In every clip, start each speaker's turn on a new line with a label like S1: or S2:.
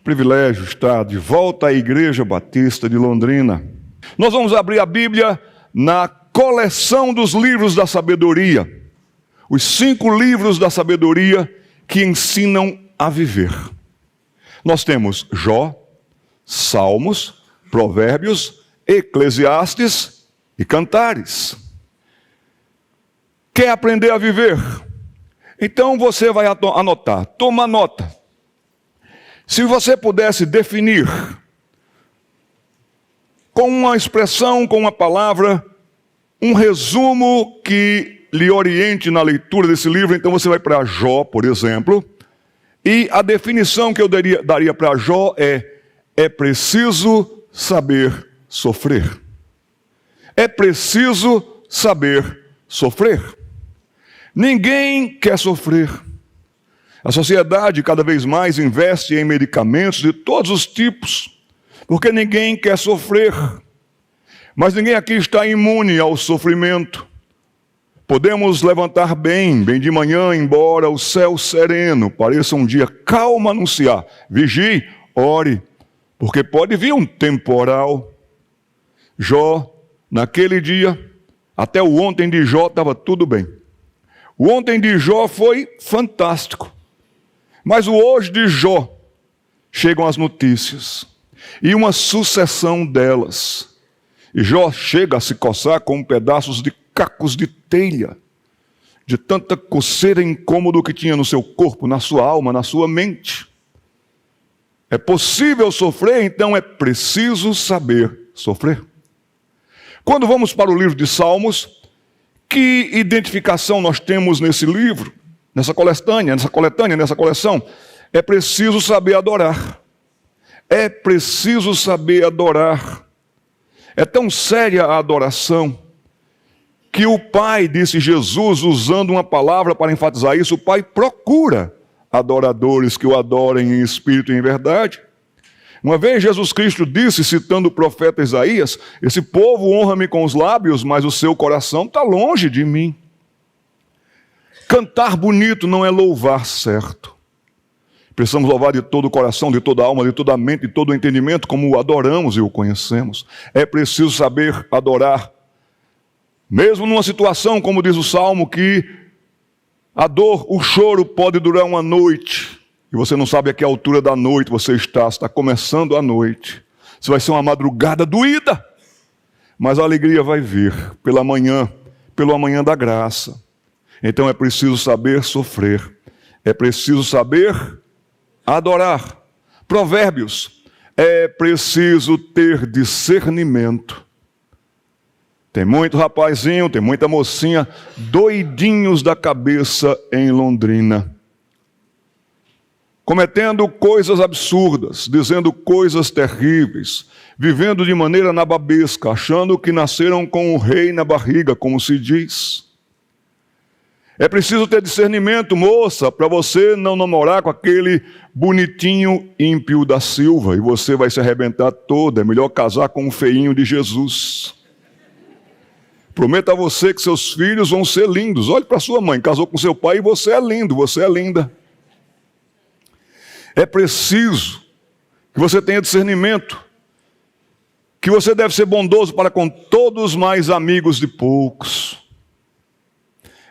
S1: Privilégio estar de volta à Igreja Batista de Londrina. Nós vamos abrir a Bíblia na coleção dos livros da sabedoria. Os 5 livros da sabedoria que ensinam a viver. Nós temos Jó, Salmos, Provérbios, Eclesiastes e Cantares. Quer aprender a viver? Então você vai anotar, toma nota. Se você pudesse definir com uma expressão, com uma palavra, um resumo que lhe oriente na leitura desse livro, então você vai para Jó, por exemplo, e a definição que eu daria para Jó é preciso saber sofrer. É preciso saber sofrer. Ninguém quer sofrer. A sociedade cada vez mais investe em medicamentos de todos os tipos, porque ninguém quer sofrer. Mas ninguém aqui está imune ao sofrimento. Podemos levantar bem de manhã, embora o céu sereno pareça um dia calmo anunciar. Vigie, ore, porque pode vir um temporal. Jó, naquele dia, até o ontem de Jó estava tudo bem. O ontem de Jó foi fantástico. Mas o hoje de Jó, chegam as notícias. E uma sucessão delas. E Jó chega a se coçar com pedaços de cacos de telha. De tanta coceira e incômodo que tinha no seu corpo, na sua alma, na sua mente. É possível sofrer, então é preciso saber sofrer. Quando vamos para o livro de Salmos, que identificação nós temos nesse livro, nessa coletânea, nessa coleção? É preciso saber adorar. É preciso saber adorar. É tão séria a adoração que o Pai, disse Jesus, usando uma palavra para enfatizar isso, o Pai procura adoradores que o adorem em espírito e em verdade. Uma vez Jesus Cristo disse, citando o profeta Isaías, esse povo honra-me com os lábios, mas o seu coração está longe de mim. Cantar bonito não é louvar certo. Precisamos louvar de todo o coração, de toda a alma, de toda a mente, de todo o entendimento, como o adoramos e o conhecemos. É preciso saber adorar. Mesmo numa situação, como diz o Salmo, que a dor, o choro pode durar uma noite. E você não sabe a que altura da noite você está começando a noite. Isso vai ser uma madrugada doída. Mas a alegria vai vir pelo amanhã da graça. Então é preciso saber sofrer. É preciso saber adorar. Provérbios. É preciso ter discernimento. Tem muito rapazinho, tem muita mocinha, doidinhos da cabeça em Londrina. Cometendo coisas absurdas, dizendo coisas terríveis, vivendo de maneira nababesca, achando que nasceram com o rei na barriga, como se diz. É preciso ter discernimento, moça, para você não namorar com aquele bonitinho ímpio da Silva, e você vai se arrebentar toda. É melhor casar com o feinho de Jesus. Prometo a você que seus filhos vão ser lindos. Olhe para sua mãe, casou com seu pai e você é lindo, você é linda. É preciso que você tenha discernimento, que você deve ser bondoso para com todos, mais amigos de poucos.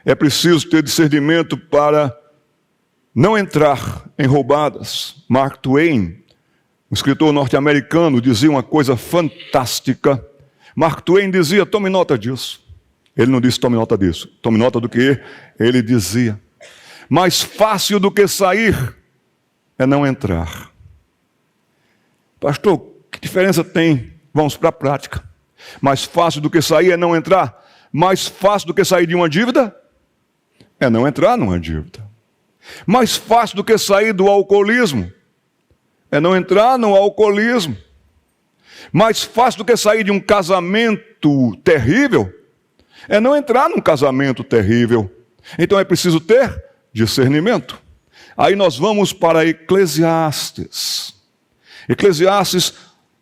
S1: É preciso ter discernimento para não entrar em roubadas. Mark Twain, um escritor norte-americano, dizia uma coisa fantástica. Mark Twain dizia, tome nota disso. Ele não disse tome nota disso, tome nota do que ele dizia. Mais fácil do que sair é não entrar. Pastor, que diferença tem? Vamos para a prática. Mais fácil do que sair é não entrar. Mais fácil do que sair de uma dívida é não entrar numa dívida. Mais fácil do que sair do alcoolismo é não entrar no alcoolismo. Mais fácil do que sair de um casamento terrível é não entrar num casamento terrível. Então é preciso ter discernimento. Aí nós vamos para Eclesiastes. Eclesiastes,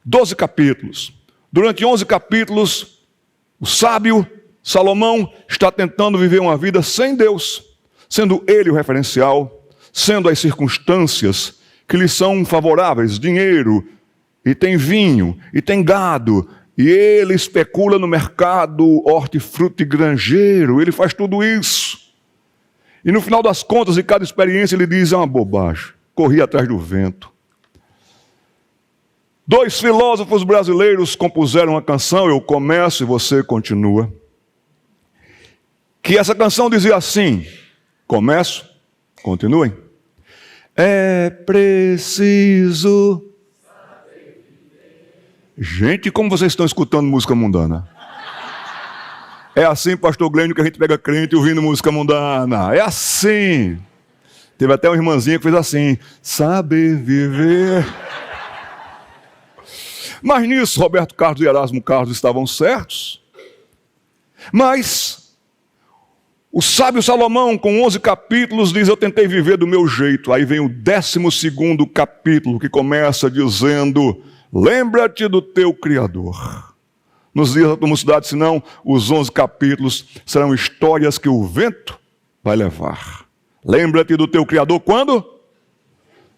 S1: 12 capítulos. Durante 11 capítulos, o sábio Salomão está tentando viver uma vida sem Deus, sendo ele o referencial, sendo as circunstâncias que lhe são favoráveis, dinheiro, e tem vinho, e tem gado, e ele especula no mercado hortifrutigranjeiro, ele faz tudo isso. E no final das contas, de cada experiência, ele diz: é uma bobagem, corri atrás do vento. 2 filósofos brasileiros compuseram uma canção, eu começo e você continua, que essa canção dizia assim, começo, continuem. É preciso... Gente, como vocês estão escutando música mundana? É assim, pastor Glênio, que a gente pega crente ouvindo música mundana. É assim. Teve até uma irmãzinha que fez assim, saber viver... Mas nisso, Roberto Carlos e Erasmo Carlos estavam certos. Mas o sábio Salomão, com 11 capítulos, diz: eu tentei viver do meu jeito. Aí vem o 12º capítulo, que começa dizendo: lembra-te do teu Criador. Nos dias da tua mocidade, senão os 11 capítulos serão histórias que o vento vai levar. Lembra-te do teu Criador quando?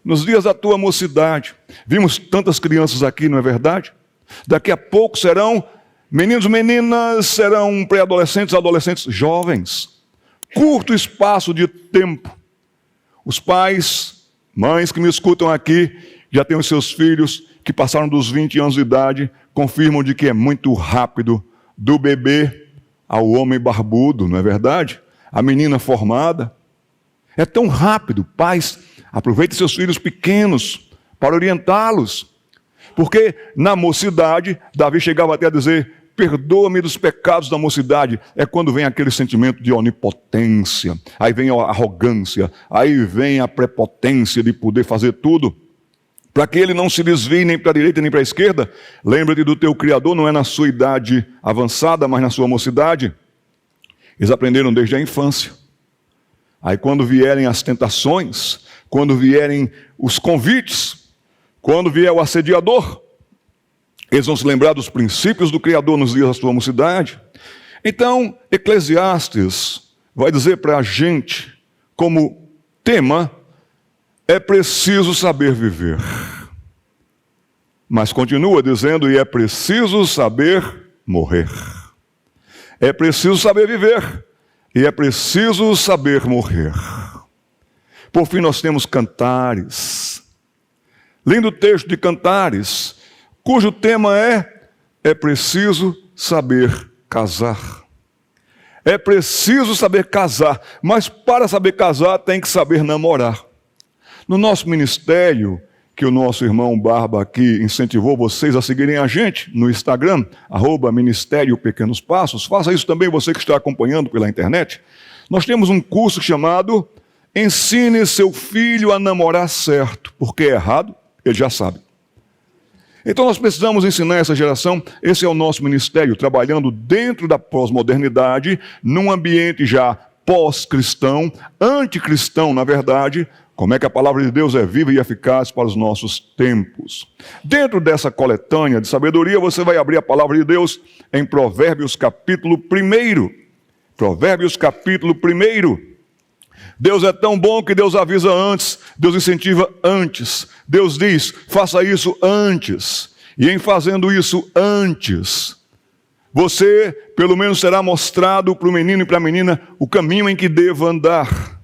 S1: Nos dias da tua mocidade. Vimos tantas crianças aqui, não é verdade? Daqui a pouco serão meninos e meninas, serão pré-adolescentes, adolescentes, jovens. Curto espaço de tempo. Os pais, mães que me escutam aqui, já têm os seus filhos que passaram dos 20 anos de idade, confirmam de que é muito rápido, do bebê ao homem barbudo, não é verdade? A menina formada. É tão rápido, pais. Aproveite seus filhos pequenos para orientá-los. Porque na mocidade, Davi chegava até a dizer: perdoa-me dos pecados da mocidade. É quando vem aquele sentimento de onipotência. Aí vem a arrogância. Aí vem a prepotência de poder fazer tudo. Para que ele não se desvie nem para a direita nem para a esquerda. Lembra-te do teu Criador, não é na sua idade avançada, mas na sua mocidade. Eles aprenderam desde a infância. Aí quando vierem as tentações, quando vierem os convites, quando vier o assediador, eles vão se lembrar dos princípios do Criador nos dias da sua mocidade. Então, Eclesiastes vai dizer para a gente, como tema, é preciso saber viver. Mas continua dizendo, e é preciso saber morrer. É preciso saber viver. E é preciso saber morrer. Por fim, nós temos Cantares. Lindo texto de Cantares, cujo tema é preciso saber casar. É preciso saber casar, mas para saber casar tem que saber namorar. No nosso ministério, que o nosso irmão Barba aqui incentivou vocês a seguirem a gente no Instagram, @Ministério Pequenos Passos, faça isso também você que está acompanhando pela internet. Nós temos um curso chamado Ensine seu filho a namorar certo, porque é errado, ele já sabe. Então nós precisamos ensinar essa geração, esse é o nosso ministério, trabalhando dentro da pós-modernidade, num ambiente já pós-cristão, anticristão na verdade, como é que a palavra de Deus é viva e eficaz para os nossos tempos. Dentro dessa coletânea de sabedoria, você vai abrir a palavra de Deus em Provérbios capítulo 1. Provérbios capítulo 1. Deus é tão bom que Deus avisa antes, Deus incentiva antes. Deus diz, faça isso antes. E em fazendo isso antes, você pelo menos será mostrado para o menino e para a menina o caminho em que deva andar.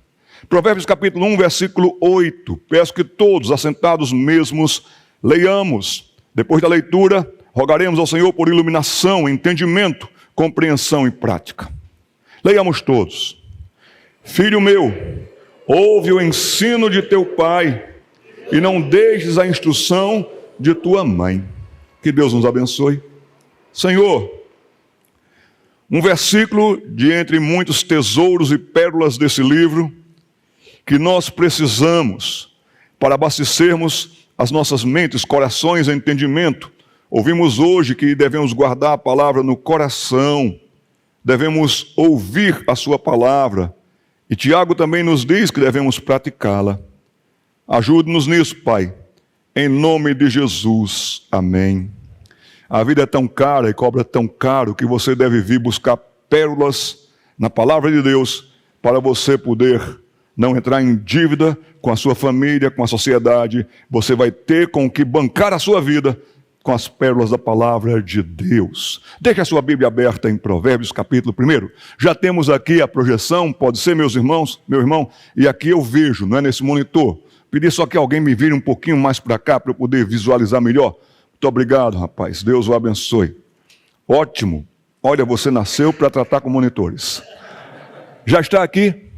S1: Provérbios capítulo 1, versículo 8. Peço que todos, assentados mesmos, leiamos. Depois da leitura, rogaremos ao Senhor por iluminação, entendimento, compreensão e prática. Leiamos todos. Filho meu, ouve o ensino de teu pai e não deixes a instrução de tua mãe. Que Deus nos abençoe. Senhor, um versículo de entre muitos tesouros e pérolas desse livro, que nós precisamos para abastecermos as nossas mentes, corações e entendimento. Ouvimos hoje que devemos guardar a palavra no coração, devemos ouvir a sua palavra, e Tiago também nos diz que devemos praticá-la. Ajude-nos nisso, Pai, em nome de Jesus, amém. A vida é tão cara e cobra tão caro que você deve vir buscar pérolas na palavra de Deus para você poder não entrar em dívida com a sua família, com a sociedade. Você vai ter com que bancar a sua vida com as pérolas da palavra de Deus. Deixe a sua Bíblia aberta em Provérbios, capítulo 1. Já temos aqui a projeção, pode ser, meus irmãos, meu irmão, e aqui eu vejo, não é nesse monitor. Pedi só que alguém me vire um pouquinho mais para cá para eu poder visualizar melhor. Muito obrigado, rapaz. Deus o abençoe. Ótimo. Olha, você nasceu para tratar com monitores. Já está aqui?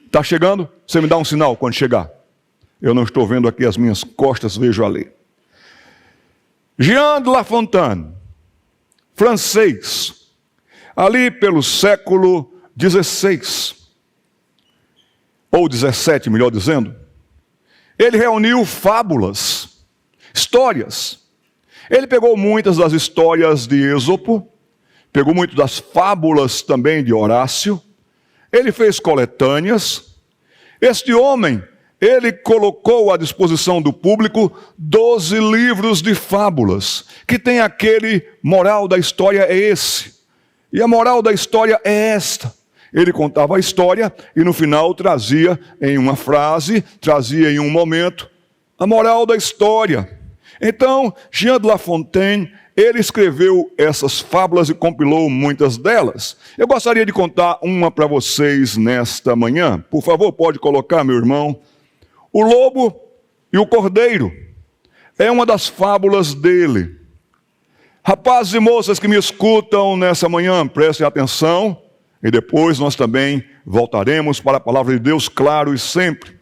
S1: Está chegando? Você me dá um sinal quando chegar. Eu não estou vendo aqui as minhas costas, vejo ali. Jean de La Fontaine, francês, ali pelo século XVI, ou XVII, melhor dizendo, ele reuniu fábulas, histórias. Ele pegou muitas das histórias de Êxopo, pegou muito das fábulas também de Horácio, ele fez coletâneas. Este homem, ele colocou à disposição do público 12 livros de fábulas, que tem aquele moral da história é esse. E a moral da história é esta. Ele contava a história e no final trazia em uma frase, trazia em um momento, a moral da história. Então, Jean de La Fontaine, ele escreveu essas fábulas e compilou muitas delas. Eu gostaria de contar uma para vocês nesta manhã. Por favor, pode colocar, meu irmão. O lobo e o cordeiro é uma das fábulas dele. Rapazes e moças que me escutam nessa manhã, prestem atenção, e depois nós também voltaremos para a palavra de Deus, claro e sempre.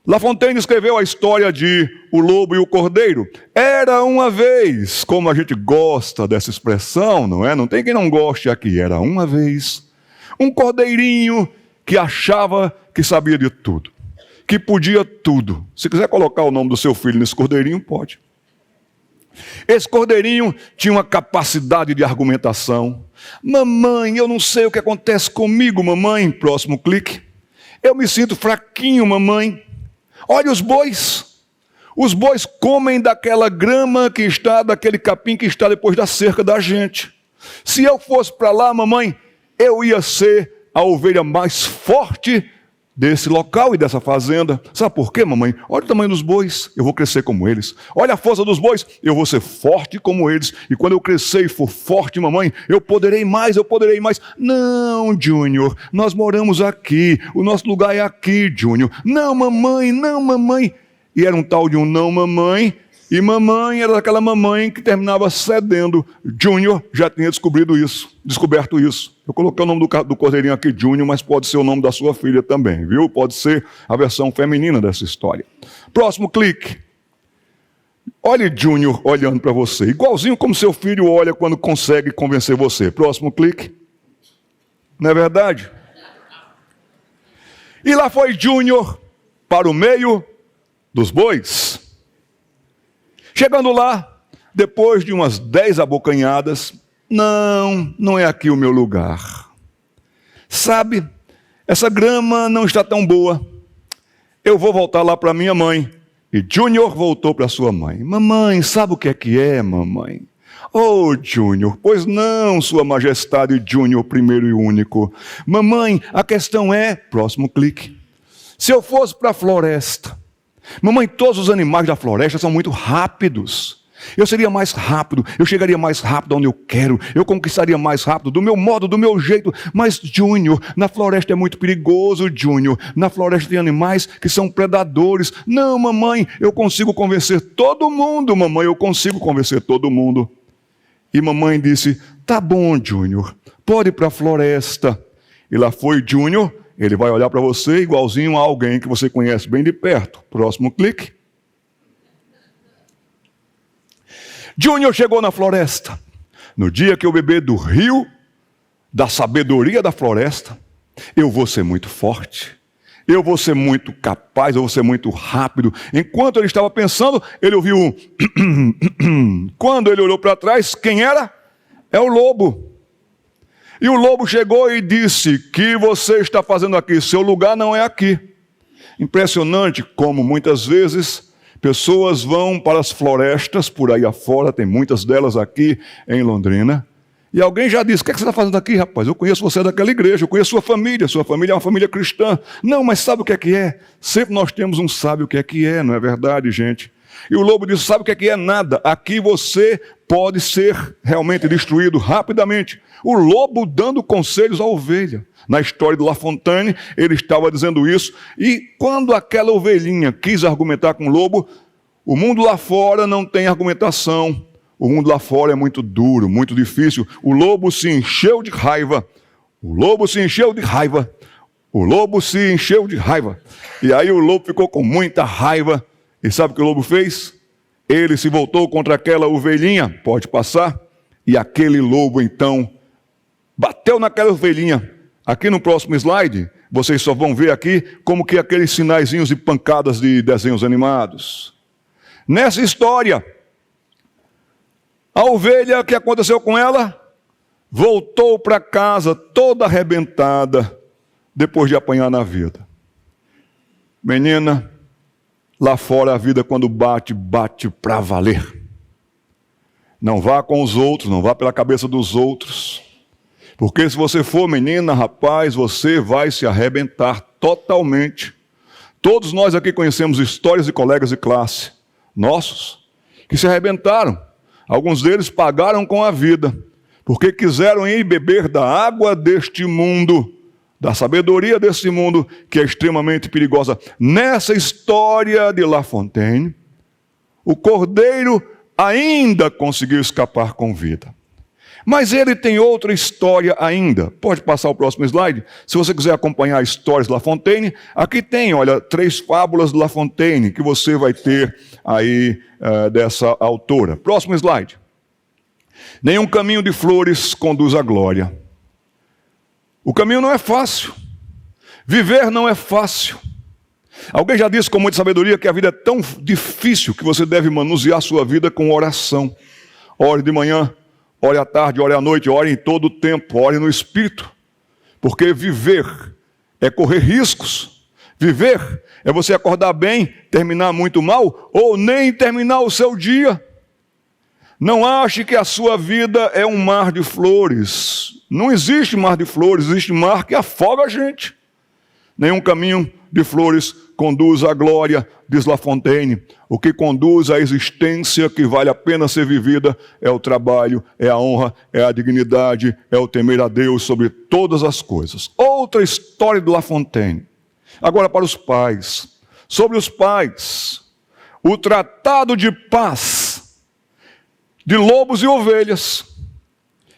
S1: La Fontaine escreveu a história de o lobo e o cordeiro. Era uma vez, como a gente gosta dessa expressão, não é? Não tem quem não goste aqui. Era uma vez um cordeirinho que achava que sabia de tudo, que podia tudo. Se quiser colocar o nome do seu filho nesse cordeirinho, pode. Esse cordeirinho tinha uma capacidade de argumentação. Mamãe, eu não sei o que acontece comigo, mamãe. Próximo clique. Eu me sinto fraquinho, mamãe. Olha os bois. Os bois comem daquela grama que está, daquele capim que está depois da cerca da gente. Se eu fosse para lá, mamãe, eu ia ser a ovelha mais forte desse local e dessa fazenda. Sabe por quê, mamãe? Olha o tamanho dos bois, eu vou crescer como eles. Olha a força dos bois, eu vou ser forte como eles. E quando eu crescer e for forte, mamãe, eu poderei mais, eu poderei mais. Não, Júnior, nós moramos aqui, o nosso lugar é aqui, Júnior. Não, mamãe, não, mamãe. E era um tal de um não, mamãe. E mamãe era aquela mamãe que terminava cedendo. Júnior já tinha descoberto isso. Eu coloquei o nome do cordeirinho aqui, Júnior, mas pode ser o nome da sua filha também, viu? Pode ser a versão feminina dessa história. Próximo clique. Olhe Júnior olhando para você, igualzinho como seu filho olha quando consegue convencer você. Próximo clique. Não é verdade? E lá foi Júnior para o meio dos bois. Chegando lá, depois de umas 10 abocanhadas, não é aqui o meu lugar. Sabe, essa grama não está tão boa. Eu vou voltar lá para minha mãe. E Júnior voltou para sua mãe. Mamãe, sabe o que é, mamãe? Oh, Júnior, pois não, sua majestade Júnior, primeiro e único. Mamãe, a questão é, próximo clique, se eu fosse para a floresta, mamãe, todos os animais da floresta são muito rápidos. Eu seria mais rápido, eu chegaria mais rápido onde eu quero, eu conquistaria mais rápido, do meu modo, do meu jeito. Mas, Júnior, na floresta é muito perigoso, Júnior. Na floresta tem animais que são predadores. Não, mamãe, eu consigo convencer todo mundo, mamãe, eu consigo convencer todo mundo. E mamãe disse, tá bom, Júnior, pode ir para a floresta. E lá foi Júnior. Ele vai olhar para você igualzinho a alguém que você conhece bem de perto. Próximo clique. Júnior chegou na floresta. No dia que eu beber do rio da sabedoria da floresta, eu vou ser muito forte. Eu vou ser muito capaz, eu vou ser muito rápido. Enquanto ele estava pensando, ele ouviu um... Quando ele olhou para trás, quem era? É o lobo. E o lobo chegou e disse, que você está fazendo aqui? Seu lugar não é aqui. Impressionante como muitas vezes pessoas vão para as florestas por aí afora, tem muitas delas aqui em Londrina, E alguém já disse: o que é que você está fazendo aqui, rapaz? Eu conheço você daquela igreja, eu conheço sua família é uma família cristã. Não, mas sabe o que é? Sempre nós temos um sabe o que é, não é verdade, gente? E o lobo disse: sabe o que é? Nada. Aqui você pode ser realmente destruído rapidamente. O lobo dando conselhos à ovelha. Na história de La Fontaine, ele estava dizendo isso. E quando aquela ovelhinha quis argumentar com o lobo, o mundo lá fora não tem argumentação. O mundo lá fora é muito duro, muito difícil. O lobo se encheu de raiva. E aí o lobo ficou com muita raiva. E sabe o que o lobo fez? Ele se voltou contra aquela ovelhinha. Pode passar. E aquele lobo então bateu naquela ovelhinha. Aqui no próximo slide, vocês só vão ver aqui como que aqueles sinaizinhos de pancadas de desenhos animados. Nessa história, a ovelha, o que aconteceu com ela? Voltou para casa toda arrebentada, depois de apanhar na vida. Menina, lá fora a vida quando bate, bate para valer. Não vá com os outros, não vá pela cabeça dos outros. Porque se você for menina, rapaz, você vai se arrebentar totalmente. Todos nós aqui conhecemos histórias de colegas de classe nossos que se arrebentaram. Alguns deles pagaram com a vida, porque quiseram ir beber da água deste mundo, da sabedoria desse mundo, que é extremamente perigosa. Nessa história de La Fontaine, o cordeiro ainda conseguiu escapar com vida. Mas ele tem outra história ainda. Pode passar o próximo slide? Se você quiser acompanhar histórias de La Fontaine, aqui tem, olha, 3 fábulas de La Fontaine que você vai ter aí dessa autora. Próximo slide. Nenhum caminho de flores conduz à glória. O caminho não é fácil. Viver não é fácil. Alguém já disse com muita sabedoria que a vida é tão difícil que você deve manusear a sua vida com oração. Ore de manhã, ore à tarde, ore à noite, ore em todo o tempo, ore no Espírito. Porque viver é correr riscos. Viver é você acordar bem, terminar muito mal, ou nem terminar o seu dia. Não ache que a sua vida é um mar de flores. Não existe mar de flores, existe mar que afoga a gente. Nenhum caminho de flores conduz à glória, diz La Fontaine. O que conduz à existência que vale a pena ser vivida é o trabalho, é a honra, é a dignidade, é o temer a Deus sobre todas as coisas. Outra história de La Fontaine. Agora para os pais. Sobre os pais. O tratado de paz de lobos e ovelhas.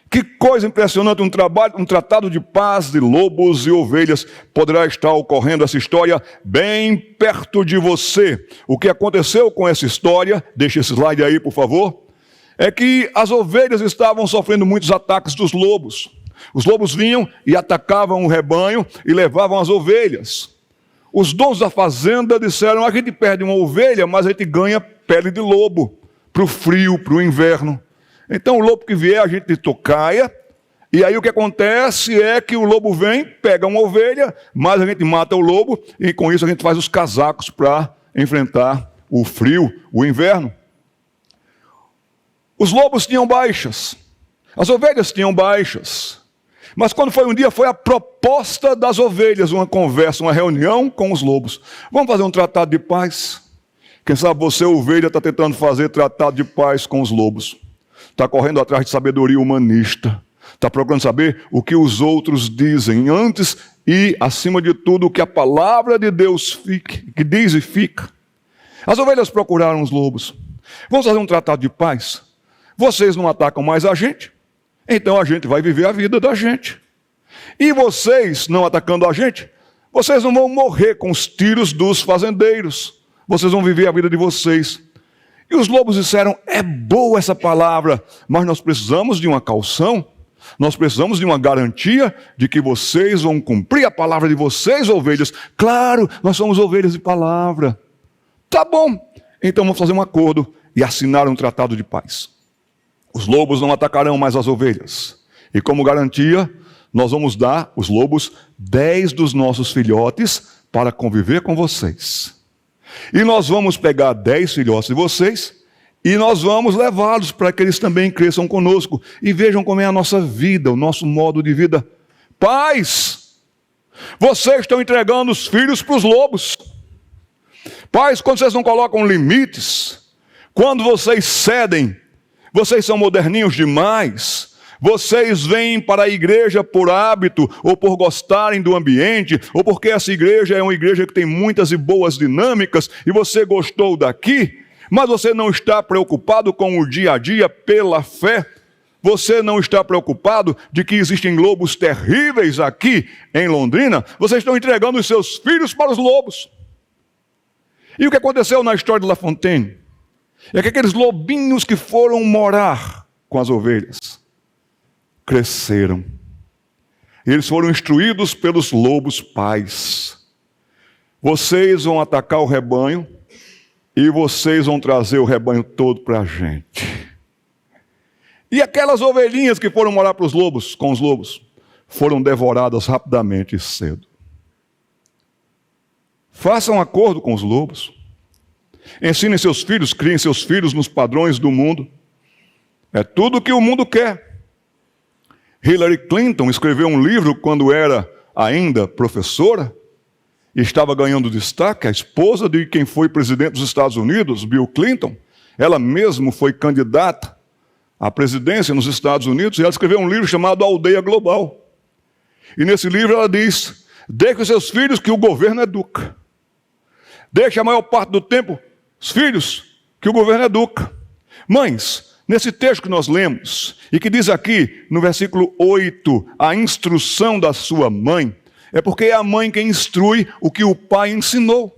S1: Que coisa impressionante, um tratado de paz de lobos e ovelhas. Poderá estar ocorrendo essa história bem perto de você. O que aconteceu com essa história, deixa esse slide aí, por favor, é que as ovelhas estavam sofrendo muitos ataques dos lobos. Os lobos vinham e atacavam o rebanho e levavam as ovelhas. Os donos da fazenda disseram: a gente perde uma ovelha, mas a gente ganha pele de lobo, para o frio, para o inverno. Então o lobo que vier a gente tocaia, e aí o que acontece é que o lobo vem, pega uma ovelha, mas a gente mata o lobo, e com isso a gente faz os casacos para enfrentar o frio, o inverno. Os lobos tinham baixas, as ovelhas tinham baixas, mas quando foi um dia, foi a proposta das ovelhas, uma conversa, uma reunião com os lobos. Vamos fazer um tratado de paz? Quem sabe você, ovelha, está tentando fazer tratado de paz com os lobos. Está correndo atrás de sabedoria humanista. Está procurando saber o que os outros dizem antes e, acima de tudo, o que a palavra de Deus que diz e fica. As ovelhas procuraram os lobos. Vamos fazer um tratado de paz? Vocês não atacam mais a gente, então a gente vai viver a vida da gente. E vocês, não atacando a gente, vocês não vão morrer com os tiros dos fazendeiros. Vocês vão viver a vida de vocês. E os lobos disseram: é boa essa palavra, mas nós precisamos de uma caução, nós precisamos de uma garantia de que vocês vão cumprir a palavra de vocês, ovelhas. Claro, nós somos ovelhas de palavra. Tá bom, então vamos fazer um acordo e assinar um tratado de paz. Os lobos não atacarão mais as ovelhas. E como garantia, nós vamos dar, os lobos, 10 dos nossos filhotes para conviver com vocês. E nós vamos pegar 10 filhotes de vocês E nós vamos levá-los para que eles também cresçam conosco e vejam como é a nossa vida, o nosso modo de vida. Pais, vocês estão entregando os filhos para os lobos. Pais, quando vocês não colocam limites, quando vocês cedem, vocês são moderninhos demais. Vocês vêm para a igreja por hábito, ou por gostarem do ambiente, ou porque essa igreja é uma igreja que tem muitas e boas dinâmicas, e você gostou daqui, mas você não está preocupado com o dia a dia pela fé. Você não está preocupado de que existem lobos terríveis aqui em Londrina. Vocês estão entregando os seus filhos para os lobos. E o que aconteceu na história de La Fontaine é que aqueles lobinhos que foram morar com as ovelhas cresceram. E eles foram instruídos pelos lobos pais. Vocês vão atacar o rebanho e vocês vão trazer o rebanho todo para a gente. E aquelas ovelhinhas que foram morar com os lobos, foram devoradas rapidamente e cedo. Façam um acordo com os lobos. Ensinem seus filhos, criem seus filhos nos padrões do mundo. É tudo o que o mundo quer. Hillary Clinton escreveu um livro quando era ainda professora e estava ganhando destaque. A esposa de quem foi presidente dos Estados Unidos, Bill Clinton, ela mesma foi candidata à presidência nos Estados Unidos e ela escreveu um livro chamado Aldeia Global. E nesse livro ela diz: deixe os seus filhos que o governo educa. Deixe a maior parte do tempo os filhos que o governo educa. Mães, nesse texto que nós lemos, e que diz aqui no versículo 8, a instrução da sua mãe, é porque é a mãe quem instrui o que o pai ensinou.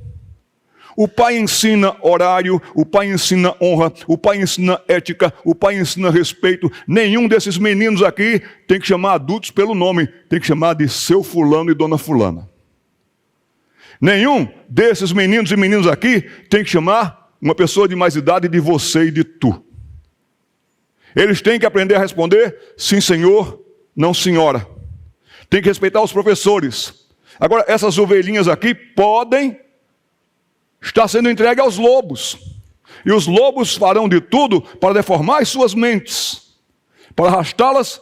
S1: O pai ensina horário, o pai ensina honra, o pai ensina ética, o pai ensina respeito. Nenhum desses meninos aqui tem que chamar adultos pelo nome, tem que chamar de seu fulano e dona fulana. Nenhum desses meninos e meninas aqui tem que chamar uma pessoa de mais idade de você e de tu. Eles têm que aprender a responder sim senhor, não senhora. Tem que respeitar os professores. Agora, essas ovelhinhas aqui podem estar sendo entregues aos lobos. E os lobos farão de tudo para deformar as suas mentes, para arrastá-las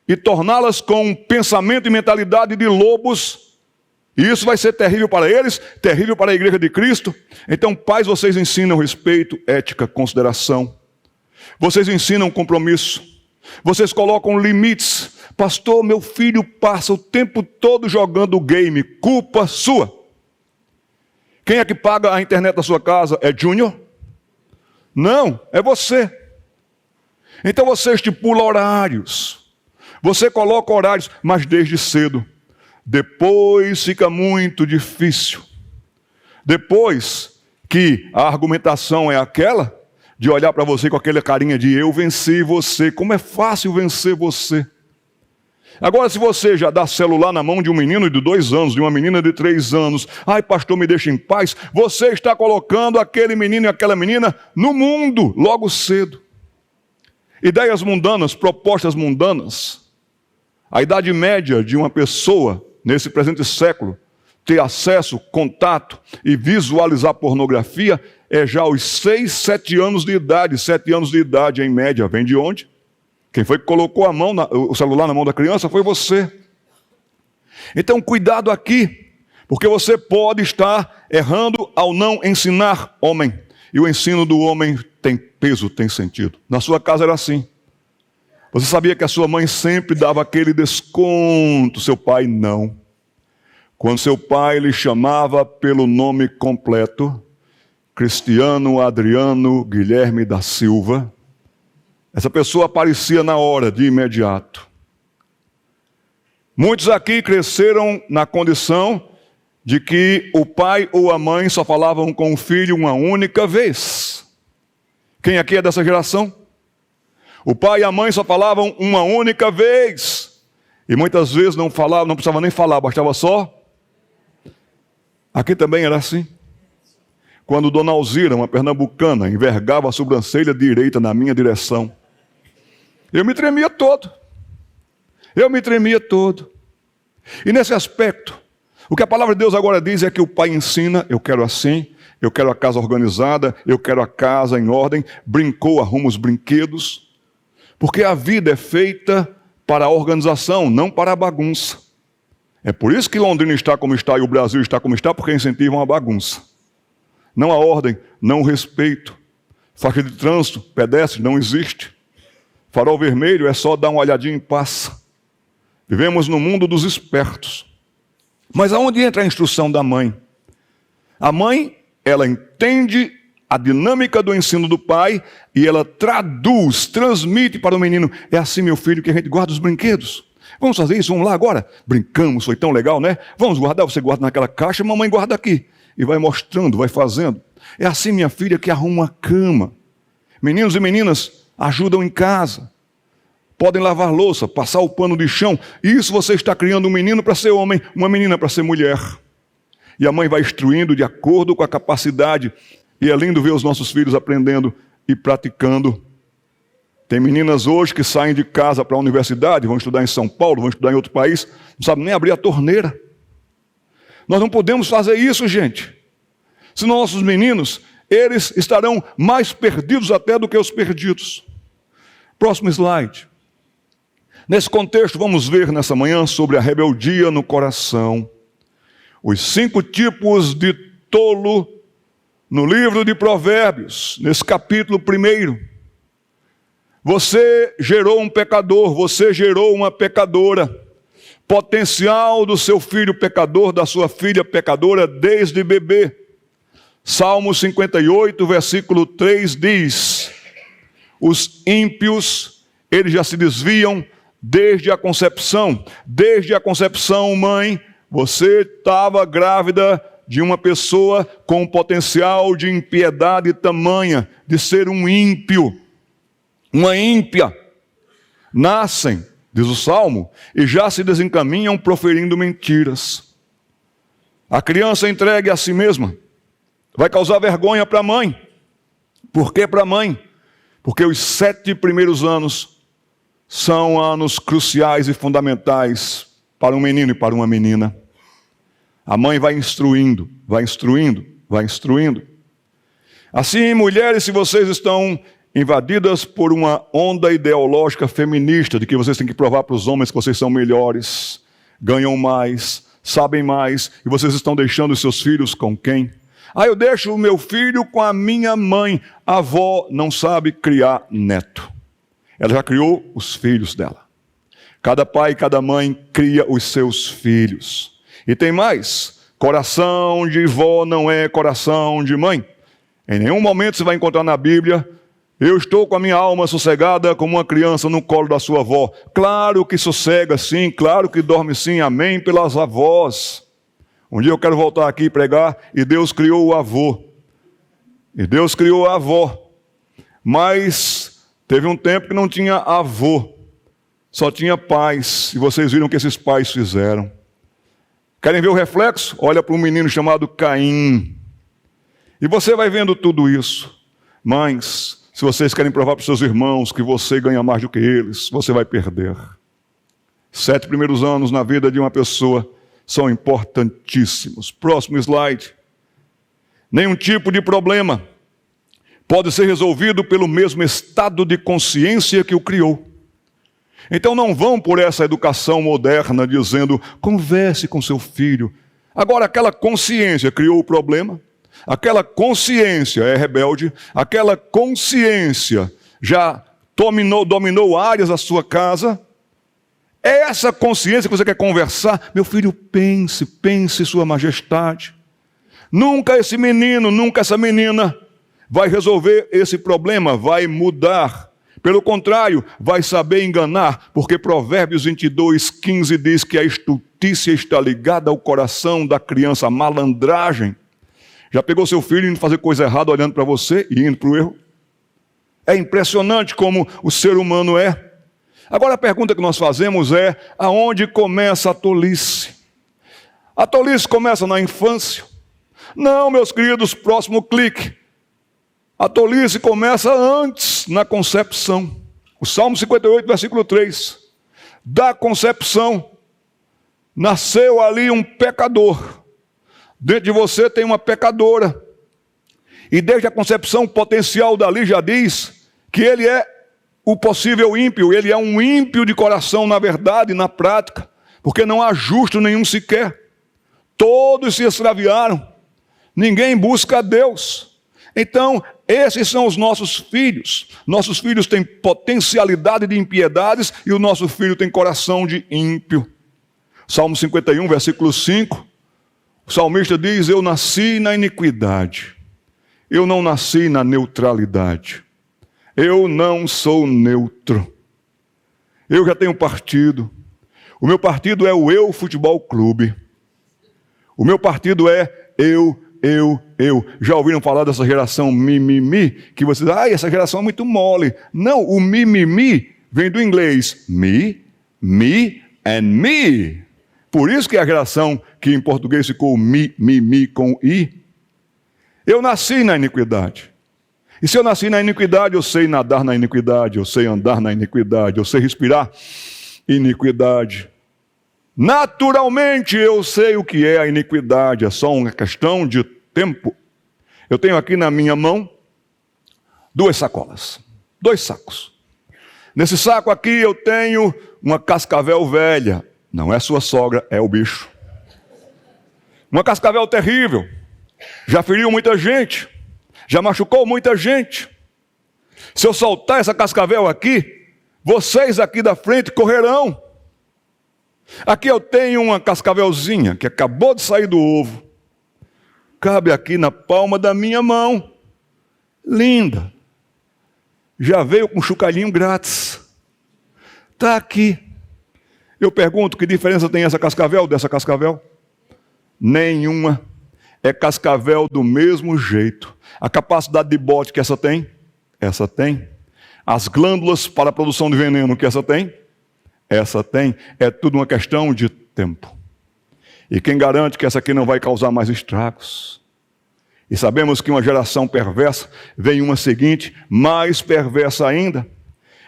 S1: e torná-las com um pensamento e mentalidade de lobos. E isso vai ser terrível para eles, terrível para a igreja de Cristo. Então, pais, vocês ensinam respeito, ética, consideração. Vocês ensinam compromisso. Vocês colocam limites. Pastor, meu filho passa o tempo todo jogando game. Culpa sua. Quem é que paga a internet da sua casa? É Júnior? Não, é você. Então você estipula horários. Você coloca horários, mas desde cedo. Depois fica muito difícil. Depois que a argumentação é aquela de olhar para você com aquela carinha de eu venci você. Como é fácil vencer você. Agora, se você já dá celular na mão de um menino de 2 anos, de uma menina de 3 anos, ai pastor, me deixa em paz, você está colocando aquele menino e aquela menina no mundo logo cedo. Ideias mundanas, propostas mundanas. A idade média de uma pessoa nesse presente século ter acesso, contato e visualizar pornografia é já aos 6, 7 anos de idade. 7 anos de idade em média. Vem de onde? Quem foi que colocou o celular na mão da criança foi você. Então cuidado aqui, porque você pode estar errando ao não ensinar homem. E o ensino do homem tem peso, tem sentido. Na sua casa era assim. Você sabia que a sua mãe sempre dava aquele desconto, seu pai não. Quando seu pai lhe chamava pelo nome completo, Cristiano Adriano Guilherme da Silva, essa pessoa aparecia na hora, de imediato. Muitos aqui cresceram na condição de que o pai ou a mãe só falavam com o filho uma única vez. Quem aqui é dessa geração? O pai e a mãe só falavam uma única vez. E muitas vezes não falavam, não precisava nem falar, bastava só. Aqui também era assim. Quando Dona Alzira, uma pernambucana, envergava a sobrancelha direita na minha direção, eu me tremia todo. E nesse aspecto, o que a palavra de Deus agora diz é que o pai ensina, eu quero assim, eu quero a casa organizada, eu quero a casa em ordem. Brincou, arruma os brinquedos. Porque a vida é feita para a organização, não para a bagunça. É por isso que Londrina está como está e o Brasil está como está, porque incentivam a bagunça. Não a ordem, não o respeito. Faixa de trânsito, pedestre, não existe. Farol vermelho é só dar uma olhadinha e passa. Vivemos no mundo dos espertos. Mas aonde entra a instrução da mãe? A mãe, ela entende a dinâmica do ensino do pai e ela traduz, transmite para o menino. É assim, meu filho, que a gente guarda os brinquedos. Vamos fazer isso, vamos lá agora? Brincamos, foi tão legal, né? Vamos guardar, você guarda naquela caixa, mamãe guarda aqui. E vai mostrando, vai fazendo. É assim, minha filha, que arruma a cama. Meninos e meninas ajudam em casa. Podem lavar louça, passar o pano de chão. Isso você está criando um menino para ser homem, uma menina para ser mulher. E a mãe vai instruindo de acordo com a capacidade. E é lindo ver os nossos filhos aprendendo e praticando. Tem meninas hoje que saem de casa para a universidade, vão estudar em São Paulo, vão estudar em outro país, não sabem nem abrir a torneira. Nós não podemos fazer isso, gente. Senão nossos meninos, eles estarão mais perdidos até do que os perdidos. Próximo slide. Nesse contexto, vamos ver nessa manhã sobre a rebeldia no coração. Os 5 tipos de tolo no livro de Provérbios, nesse capítulo 1. Você gerou um pecador, você gerou uma pecadora. Potencial do seu filho pecador, da sua filha pecadora desde bebê. Salmo 58, versículo 3 diz: os ímpios, eles já se desviam desde a concepção. Desde a concepção, mãe, você estava grávida de uma pessoa com um potencial de impiedade tamanha, de ser um ímpio, uma ímpia. Nascem, diz o Salmo, e já se desencaminham proferindo mentiras. A criança entregue a si mesma vai causar vergonha para a mãe. Por que para a mãe? Porque os 7 primeiros anos são anos cruciais e fundamentais para um menino e para uma menina. A mãe vai instruindo, vai instruindo, vai instruindo. Assim, mulheres, se vocês estão invadidas por uma onda ideológica feminista, de que vocês têm que provar para os homens que vocês são melhores, ganham mais, sabem mais, e vocês estão deixando os seus filhos com quem? Eu deixo o meu filho com a minha mãe. A avó não sabe criar neto. Ela já criou os filhos dela. Cada pai e cada mãe cria os seus filhos. E tem mais, coração de vó não é coração de mãe. Em nenhum momento você vai encontrar na Bíblia: eu estou com a minha alma sossegada como uma criança no colo da sua avó. Claro que sossega sim, claro que dorme sim, amém, pelas avós. Um dia eu quero voltar aqui e pregar, e Deus criou o avô. E Deus criou a avó. Mas teve um tempo que não tinha avô, só tinha pais. E vocês viram o que esses pais fizeram. Querem ver o reflexo? Olha para um menino chamado Caim. E você vai vendo tudo isso. Mães, se vocês querem provar para os seus irmãos que você ganha mais do que eles, você vai perder. 7 primeiros anos na vida de uma pessoa são importantíssimos. Próximo slide. Nenhum tipo de problema pode ser resolvido pelo mesmo estado de consciência que o criou. Então não vão por essa educação moderna dizendo: converse com seu filho. Agora, aquela consciência criou o problema, aquela consciência é rebelde, aquela consciência já dominou áreas da sua casa. É essa consciência que você quer conversar. Meu filho, pense, sua majestade. Nunca esse menino, nunca essa menina vai resolver esse problema, vai mudar. Pelo contrário, vai saber enganar, porque Provérbios 22, 15 diz que a estultícia está ligada ao coração da criança, a malandragem. Já pegou seu filho indo fazer coisa errada, olhando para você e indo para o erro? É impressionante como o ser humano é. Agora a pergunta que nós fazemos é: aonde começa a tolice? A tolice começa na infância? Não, meus queridos, próximo clique. A tolice começa antes, na concepção. O Salmo 58, versículo 3. Da concepção, nasceu ali um pecador. Dentro de você tem uma pecadora. E desde a concepção potencial dali já diz que ele é o possível ímpio, ele é um ímpio de coração na verdade e na prática, porque não há justo nenhum sequer. Todos se extraviaram, ninguém busca a Deus. Então, esses são os nossos filhos. Nossos filhos têm potencialidade de impiedades e o nosso filho tem coração de ímpio. Salmo 51, versículo 5, o salmista diz: eu nasci na iniquidade, eu não nasci na neutralidade, eu não sou neutro, eu já tenho partido, o meu partido é o Eu Futebol Clube, o meu partido é eu. Já ouviram falar dessa geração mimimi? Que vocês dizem, essa geração é muito mole. Não, o mimimi vem do inglês me and me. Por isso que é a geração que em português ficou mi com i. Eu nasci na iniquidade. E se eu nasci na iniquidade, eu sei nadar na iniquidade, eu sei andar na iniquidade, eu sei respirar iniquidade. Naturalmente eu sei o que é a iniquidade, é só uma questão de tempo. Eu tenho aqui na minha mão 2 sacolas, 2 sacos. Nesse saco aqui eu tenho uma cascavel velha, não é sua sogra, é o bicho. Uma cascavel terrível, já feriu muita gente, já machucou muita gente. Se eu soltar essa cascavel aqui, vocês aqui da frente correrão. Aqui eu tenho uma cascavelzinha que acabou de sair do ovo. Cabe aqui na palma da minha mão. Linda. Já veio com chocalhinho grátis. Está aqui. Eu pergunto, que diferença tem essa cascavel dessa cascavel? Nenhuma. É cascavel do mesmo jeito. A capacidade de bote que essa tem? Essa tem. As glândulas para a produção de veneno que essa tem? Essa tem. É tudo uma questão de tempo. E quem garante que essa aqui não vai causar mais estragos? E sabemos que uma geração perversa vem uma seguinte, mais perversa ainda.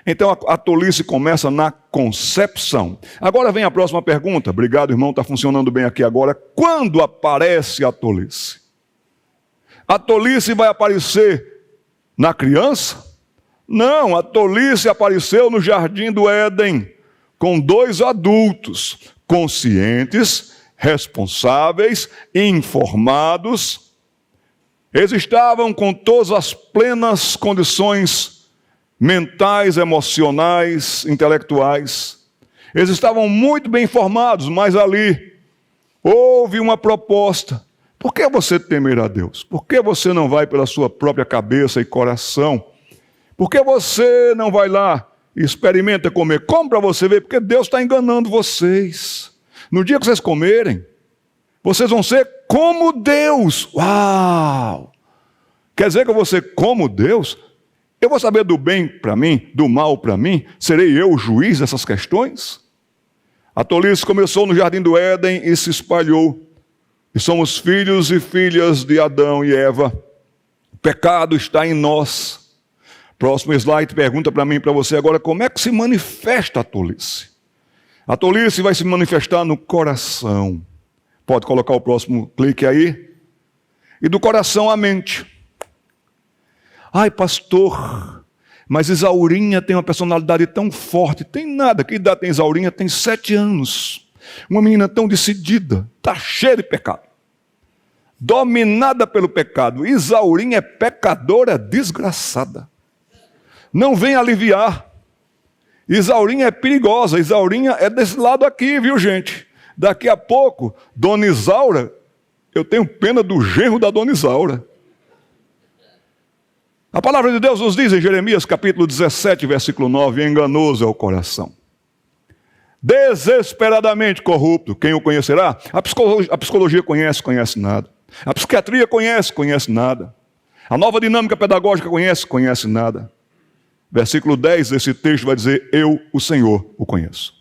S1: Então a tolice começa na concepção. Agora vem a próxima pergunta. Obrigado, irmão, está funcionando bem aqui agora. Quando aparece a tolice? A tolice vai aparecer na criança? Não, a tolice apareceu no jardim do Éden, com 2 adultos, conscientes, responsáveis, informados. Eles estavam com todas as plenas condições mentais, emocionais, intelectuais. Eles estavam muito bem informados, mas ali houve uma proposta. Por que você temer a Deus? Por que você não vai pela sua própria cabeça e coração? Por que você não vai lá e experimenta comer? Como para você ver? Porque Deus está enganando vocês. No dia que vocês comerem, vocês vão ser como Deus. Uau! Quer dizer que eu vou ser como Deus? Eu vou saber do bem para mim, do mal para mim? Serei eu o juiz dessas questões? A tolice começou no jardim do Éden e se espalhou. E somos filhos e filhas de Adão e Eva. O pecado está em nós. Próximo slide pergunta para mim e para você agora, como é que se manifesta a tolice? A tolice vai se manifestar no coração. Pode colocar o próximo clique aí. E do coração à mente. Ai, pastor, mas Isaurinha tem uma personalidade tão forte. Tem nada, que idade tem Isaurinha? Tem 7 anos. Uma menina tão decidida, está cheia de pecado. Dominada pelo pecado. Isaurinha é pecadora desgraçada. Não vem aliviar. Isaurinha é perigosa. Isaurinha é desse lado aqui, viu, gente? Daqui a pouco, Dona Isaura, eu tenho pena do genro da Dona Isaura. A palavra de Deus nos diz em Jeremias capítulo 17, versículo 9, enganoso é o coração, desesperadamente corrupto, quem o conhecerá? A psicologia conhece nada. A psiquiatria conhece nada. A nova dinâmica pedagógica conhece nada. Versículo 10 desse texto vai dizer, eu, o Senhor, o conheço.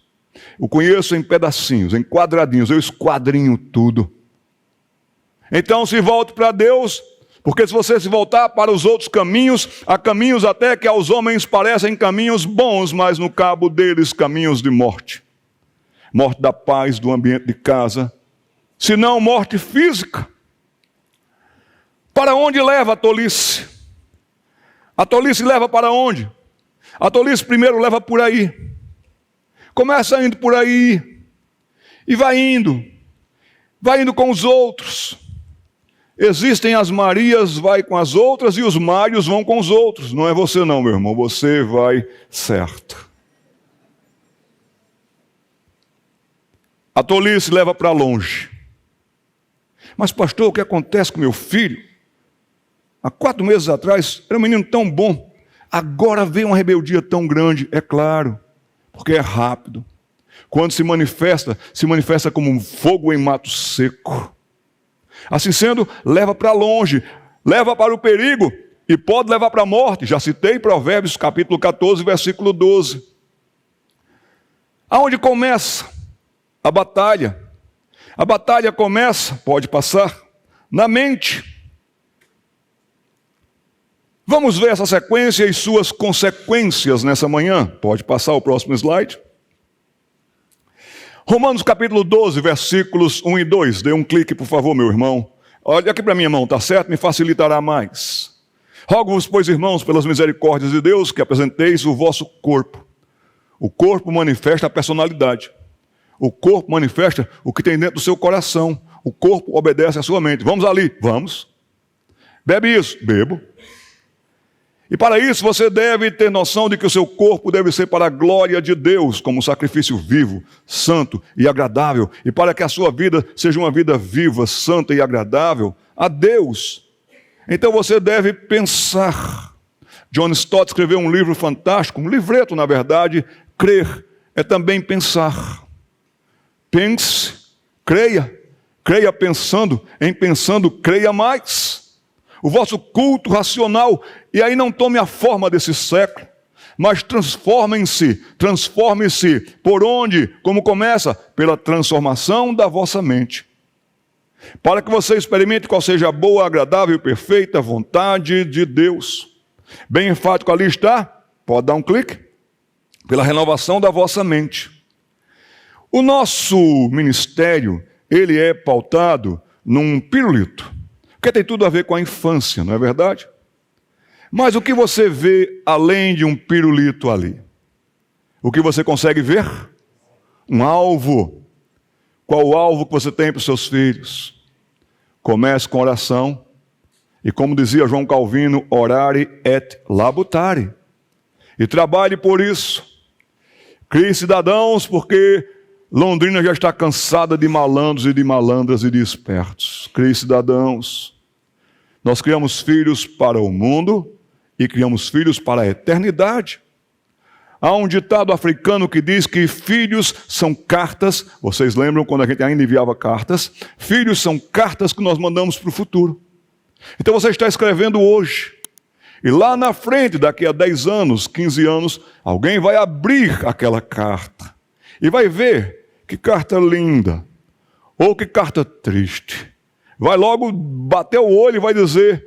S1: O conheço em pedacinhos, em quadradinhos, eu esquadrinho tudo. Então se volte para Deus, porque se você se voltar para os outros caminhos, há caminhos até que aos homens parecem caminhos bons, mas no cabo deles caminhos de morte. Morte da paz, do ambiente de casa, se não morte física. Para onde leva a tolice? A tolice leva para onde? A tolice primeiro leva por aí. Começa indo por aí e vai indo com os outros. Existem as Marias, vai com as outras, e os Mários vão com os outros. Não é você não, meu irmão, você vai certo. A tolice leva para longe. Mas pastor, o que acontece com meu filho? Há 4 meses atrás, era um menino tão bom. Agora veio uma rebeldia tão grande. É claro, porque é rápido. Quando se manifesta como um fogo em mato seco. Assim sendo, leva para longe, leva para o perigo e pode levar para a morte. Já citei Provérbios capítulo 14, versículo 12. Aonde começa a batalha? A batalha começa, pode passar, na mente. Vamos ver essa sequência e suas consequências nessa manhã. Pode passar o próximo slide. Romanos capítulo 12, versículos 1 e 2. Dê um clique, por favor, meu irmão. Olha aqui para minha mão, tá certo? Me facilitará mais. Rogo-vos, pois, irmãos, pelas misericórdias de Deus, que apresenteis o vosso corpo. O corpo manifesta a personalidade. O corpo manifesta o que tem dentro do seu coração. O corpo obedece à sua mente. Vamos ali? Vamos. Bebe isso? Bebo. E para isso você deve ter noção de que o seu corpo deve ser para a glória de Deus, como um sacrifício vivo, santo e agradável. E para que a sua vida seja uma vida viva, santa e agradável a Deus. Então você deve pensar. John Stott escreveu um livro fantástico, um livreto na verdade. Crer é também pensar. Pense, creia. Creia pensando, em pensando, creia mais. O vosso culto racional, e aí não tome a forma desse século, mas transforme-se, por onde? Como começa? Pela transformação da vossa mente. Para que você experimente qual seja a boa, agradável e perfeita vontade de Deus. Bem enfático ali está, pode dar um clique, pela renovação da vossa mente. O nosso ministério, ele é pautado num pirulito. Porque tem tudo a ver com a infância, não é verdade? Mas o que você vê além de um pirulito ali? O que você consegue ver? Um alvo. Qual o alvo que você tem para os seus filhos? Comece com oração. E como dizia João Calvino, orare et labutare. E trabalhe por isso. Crie cidadãos, porque Londrina já está cansada de malandros e de malandras e de espertos. Crie cidadãos. Nós criamos filhos para o mundo e criamos filhos para a eternidade. Há um ditado africano que diz que filhos são cartas. Vocês lembram quando a gente ainda enviava cartas? Filhos são cartas que nós mandamos para o futuro. Então você está escrevendo hoje. E lá na frente, daqui a 10 anos, 15 anos, alguém vai abrir aquela carta. E vai ver que carta linda, ou que carta triste. Vai logo bater o olho e vai dizer,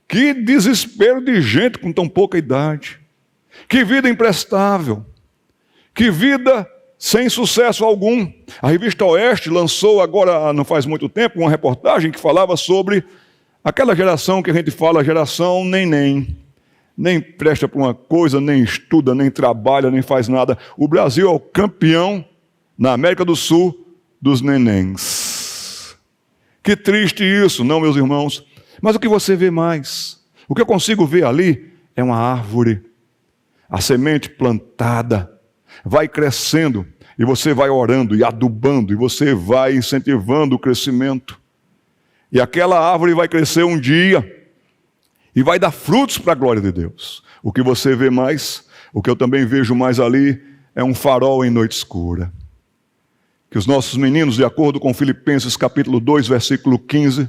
S1: que desespero de gente com tão pouca idade. Que vida imprestável. Que vida sem sucesso algum. A revista Oeste lançou agora, não faz muito tempo, uma reportagem que falava sobre aquela geração que a gente fala, geração neném. Nem presta para uma coisa, nem estuda, nem trabalha, nem faz nada. O Brasil é o campeão na América do Sul dos nenéns. Que triste isso, não, meus irmãos? Mas o que você vê mais? O que eu consigo ver ali é uma árvore. A semente plantada vai crescendo e você vai orando e adubando e você vai incentivando o crescimento. E aquela árvore vai crescer um dia e vai dar frutos para a glória de Deus. O que você vê mais, o que eu também vejo mais ali, é um farol em noite escura. Que os nossos meninos, de acordo com Filipenses capítulo 2, versículo 15,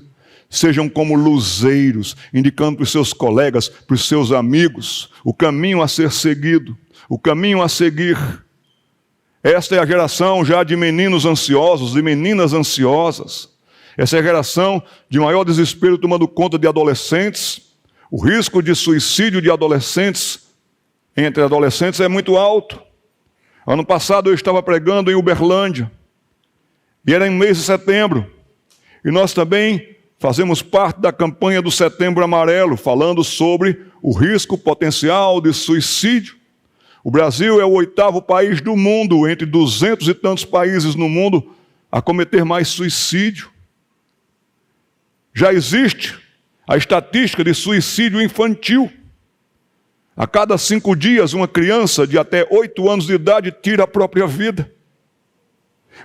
S1: sejam como luzeiros, indicando para os seus colegas, para os seus amigos, o caminho a ser seguido, o caminho a seguir. Esta é a geração já de meninos ansiosos, de meninas ansiosas. Essa é a geração de maior desespero tomando conta de adolescentes. O risco de suicídio de adolescentes, entre adolescentes, é muito alto. Ano passado eu estava pregando em Uberlândia, e era em mês de setembro, e nós também Fazemos parte da campanha do Setembro Amarelo, falando sobre o risco potencial de suicídio. O Brasil é o 8º país do mundo, entre 200 e tantos países no mundo, a cometer mais suicídio. Já existe a estatística de suicídio infantil. A cada 5 dias, uma criança de até 8 anos de idade tira a própria vida.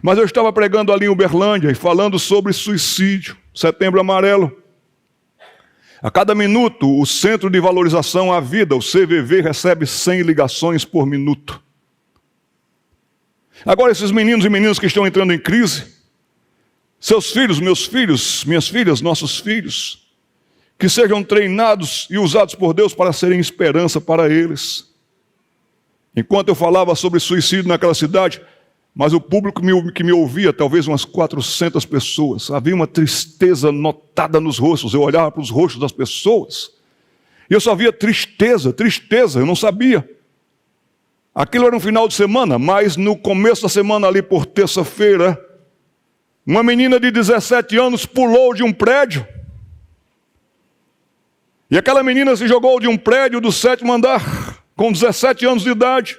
S1: Mas eu estava pregando ali em Uberlândia e falando sobre suicídio, Setembro Amarelo. A cada minuto, o Centro de Valorização à Vida, o CVV, recebe 100 ligações por minuto. Agora, esses meninos e meninas que estão entrando em crise, seus filhos, meus filhos, minhas filhas, nossos filhos, que sejam treinados e usados por Deus para serem esperança para eles. Enquanto eu falava sobre suicídio naquela cidade, mas o público que me ouvia, talvez umas 400 pessoas, havia uma tristeza notada nos rostos. Eu olhava para os rostos das pessoas e eu só via tristeza, eu não sabia. Aquilo era um final de semana, mas no começo da semana ali por terça-feira, uma menina de 17 anos pulou de um prédio. E aquela menina se jogou de um prédio do 7º andar, com 17 anos de idade.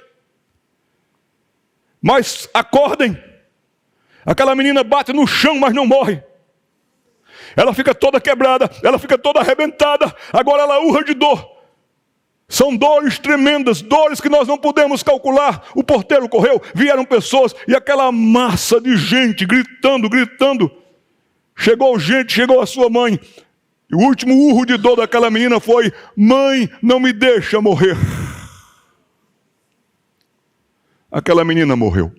S1: Mas acordem, aquela menina bate no chão, mas não morre. Ela fica toda quebrada, ela fica toda arrebentada, agora ela urra de dor. São dores tremendas, dores que nós não podemos calcular. O porteiro correu, vieram pessoas e aquela massa de gente gritando. Chegou gente, chegou a sua mãe. E o último urro de dor daquela menina foi: mãe, não me deixa morrer. Aquela menina morreu.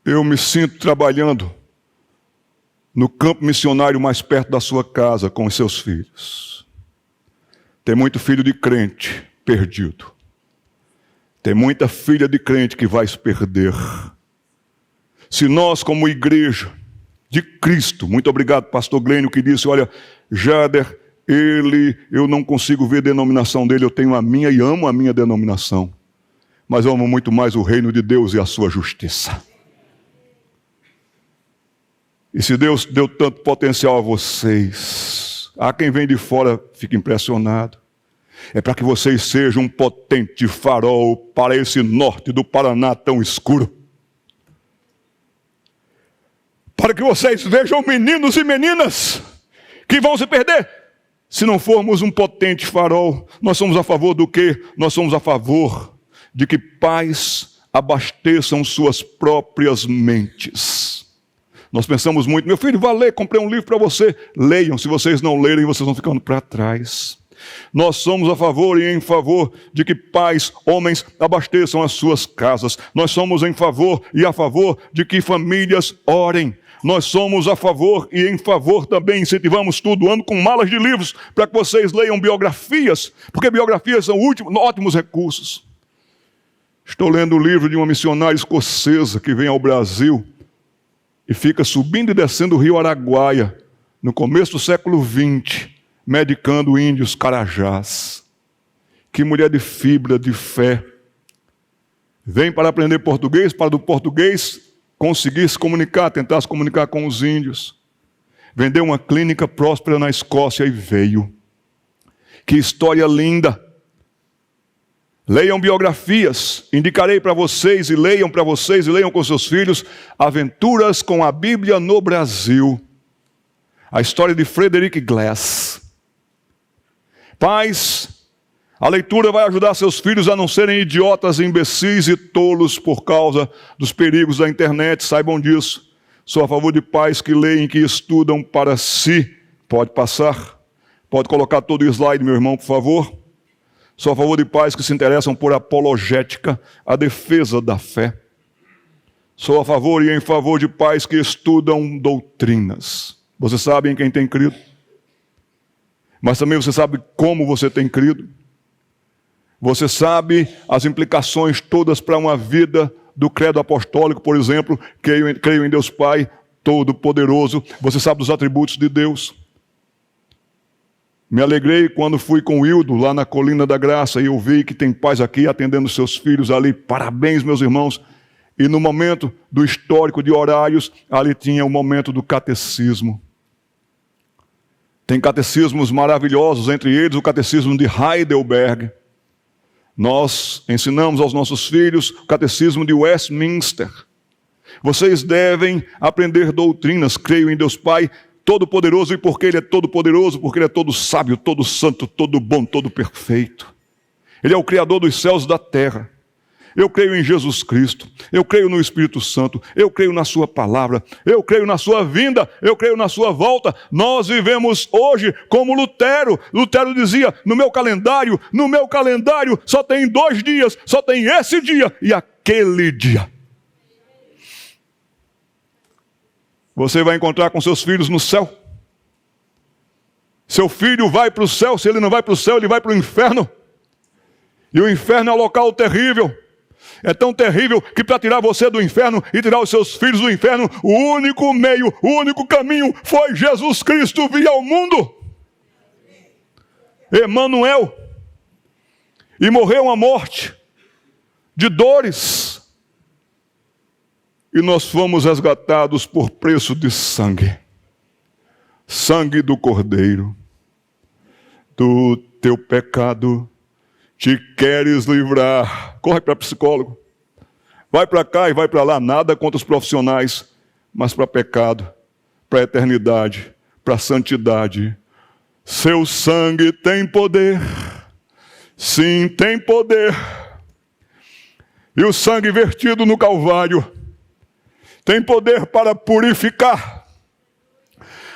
S1: Eu me sinto trabalhando no campo missionário mais perto da sua casa com os seus filhos. Tem muito filho de crente perdido. Tem muita filha de crente que vai se perder. Se nós, como igreja de Cristo, muito obrigado, pastor Glênio, que disse: olha, Jader, eu não consigo ver a denominação dele, eu tenho a minha e amo a minha denominação. Mas eu amo muito mais o reino de Deus e a sua justiça. E se Deus deu tanto potencial a vocês, há quem vem de fora fica impressionado. É para que vocês sejam um potente farol para esse norte do Paraná tão escuro. Para que vocês vejam meninos e meninas que vão se perder. Se não formos um potente farol, nós somos a favor do quê? Nós somos a favor de que pais abasteçam suas próprias mentes. Nós pensamos muito: meu filho, vá ler, comprei um livro para você. Leiam, se vocês não lerem, vocês vão ficando para trás. Nós somos a favor e em favor de que pais, homens, abasteçam as suas casas. Nós somos em favor e a favor de que famílias orem. Nós somos a favor e em favor também, incentivamos tudo, ando com malas de livros para que vocês leiam biografias, porque biografias são ótimos recursos. Estou lendo o livro de uma missionária escocesa que vem ao Brasil e fica subindo e descendo o rio Araguaia, no começo do século XX, medicando índios carajás. Que mulher de fibra, de fé. Vem para aprender português, para do português conseguir se comunicar, tentar se comunicar com os índios. Vendeu uma clínica próspera na Escócia e veio. Que história linda! Leiam biografias, indicarei para vocês e leiam para vocês e leiam com seus filhos Aventuras com a Bíblia no Brasil. A história de Frederick Glass. Pais, a leitura vai ajudar seus filhos a não serem idiotas, imbecis e tolos por causa dos perigos da internet, saibam disso. Sou a favor de pais que leem, que estudam para si. Pode passar. Pode colocar todo o slide, meu irmão, por favor. Sou a favor de pais que se interessam por apologética, a defesa da fé. Sou a favor e em favor de pais que estudam doutrinas. Vocês sabem quem tem crido? Mas também você sabe como você tem crido? Você sabe as implicações todas para uma vida do credo apostólico, por exemplo, creio em Deus Pai Todo-Poderoso. Você sabe dos atributos de Deus. Me alegrei quando fui com o Hildo lá na Colina da Graça e eu vi que tem pais aqui atendendo seus filhos ali. Parabéns, meus irmãos. E no momento do histórico de horários, ali tinha o momento do catecismo. Tem catecismos maravilhosos, entre eles o catecismo de Heidelberg. Nós ensinamos aos nossos filhos o catecismo de Westminster. Vocês devem aprender doutrinas. Creio em Deus Pai Todo-Poderoso, e porque Ele é todo-poderoso, porque Ele é todo sábio, todo santo, todo bom, todo perfeito. Ele é o Criador dos céus e da terra. Eu creio em Jesus Cristo, eu creio no Espírito Santo, eu creio na sua palavra, eu creio na sua vinda, eu creio na sua volta. Nós vivemos hoje como Lutero. Lutero dizia, no meu calendário só tem 2 dias, só tem esse dia e aquele dia. Você vai encontrar com seus filhos no céu. Seu filho vai para o céu. Se ele não vai para o céu, ele vai para o inferno. E o inferno é um local terrível. É tão terrível que para tirar você do inferno e tirar os seus filhos do inferno, o único meio, o único caminho foi Jesus Cristo vir ao mundo. Emanuel. E morreu uma morte de dores. E nós fomos resgatados por preço de sangue. Sangue do Cordeiro. Do teu pecado te queres livrar. Corre para psicólogo. Vai para cá e vai para lá. Nada contra os profissionais, mas para pecado, para eternidade, para santidade. Seu sangue tem poder. Sim, tem poder. E o sangue vertido no Calvário tem poder para purificar.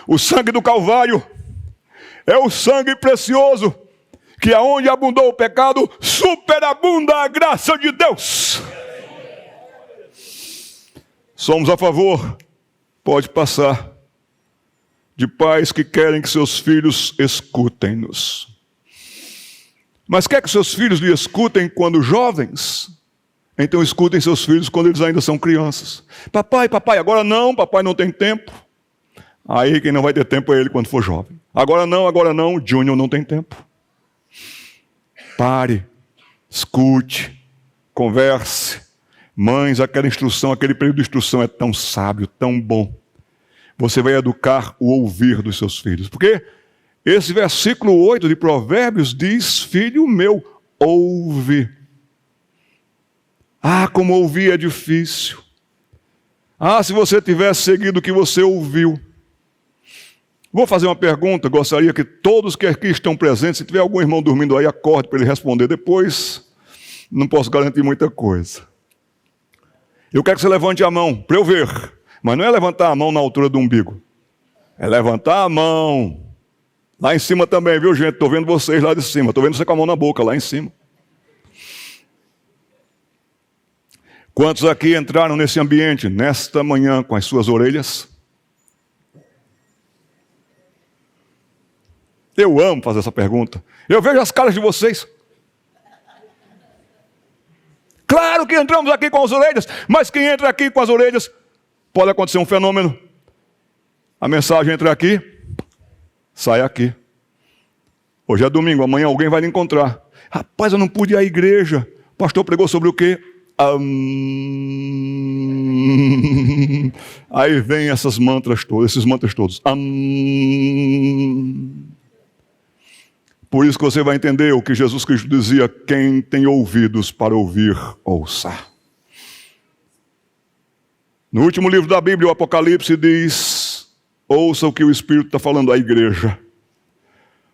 S1: O sangue do Calvário é o sangue precioso, que aonde abundou o pecado, superabunda a graça de Deus. Somos a favor, pode passar, de pais que querem que seus filhos escutem-nos. Mas quer que seus filhos lhe escutem quando jovens? Então escutem seus filhos quando eles ainda são crianças. Papai, agora não, papai não tem tempo. Aí quem não vai ter tempo é ele quando for jovem. Agora não, Júnior não tem tempo. Pare, escute, converse. Mães, aquela instrução, aquele período de instrução é tão sábio, tão bom. Você vai educar o ouvir dos seus filhos. Porque esse versículo 8 de Provérbios diz, filho meu, ouve. Ah, como ouvir é difícil. Ah, se você tivesse seguido o que você ouviu. Vou fazer uma pergunta, gostaria que todos que aqui estão presentes, se tiver algum irmão dormindo aí, acorde para ele responder depois. Não posso garantir muita coisa. Eu quero que você levante a mão, para eu ver. Mas não é levantar a mão na altura do umbigo. É levantar a mão. Lá em cima também, viu, gente? Estou vendo vocês lá de cima. Estou vendo você com a mão na boca, lá em cima. Quantos aqui entraram nesse ambiente, nesta manhã, com as suas orelhas? Eu amo fazer essa pergunta. Eu vejo as caras de vocês. Claro que entramos aqui com as orelhas, mas quem entra aqui com as orelhas, pode acontecer um fenômeno. A mensagem entra aqui, sai aqui. Hoje é domingo, amanhã alguém vai lhe encontrar. Rapaz, eu não pude ir à igreja. O pastor pregou sobre o quê? Aí vem esses mantras todos. Por isso que você vai entender o que Jesus Cristo dizia: quem tem ouvidos para ouvir, ouça. No último livro da Bíblia, o Apocalipse diz: ouça o que o Espírito está falando à igreja.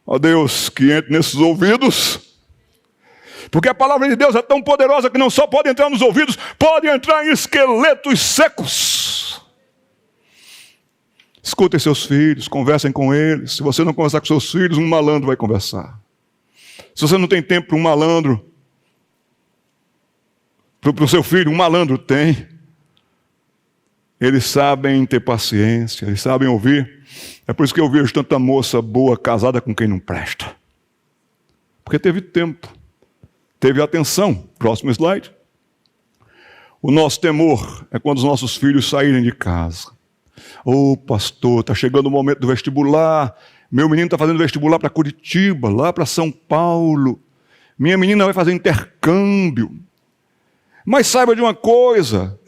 S1: Ó Deus, que entre nesses ouvidos, porque a palavra de Deus é tão poderosa que não só pode entrar nos ouvidos, pode entrar em esqueletos secos. Escutem seus filhos, conversem com eles. Se você não conversar com seus filhos, um malandro vai conversar. Se você não tem tempo para um malandro, para o seu filho, um malandro tem. Eles sabem ter paciência, eles sabem ouvir. É por isso que eu vejo tanta moça boa casada com quem não presta. Porque teve tempo, teve atenção. Próximo slide. O nosso temor é quando os nossos filhos saírem de casa. Ô pastor, está chegando o momento do vestibular. Meu menino está fazendo vestibular para Curitiba, lá para São Paulo. Minha menina vai fazer intercâmbio. Mas saiba de uma coisa,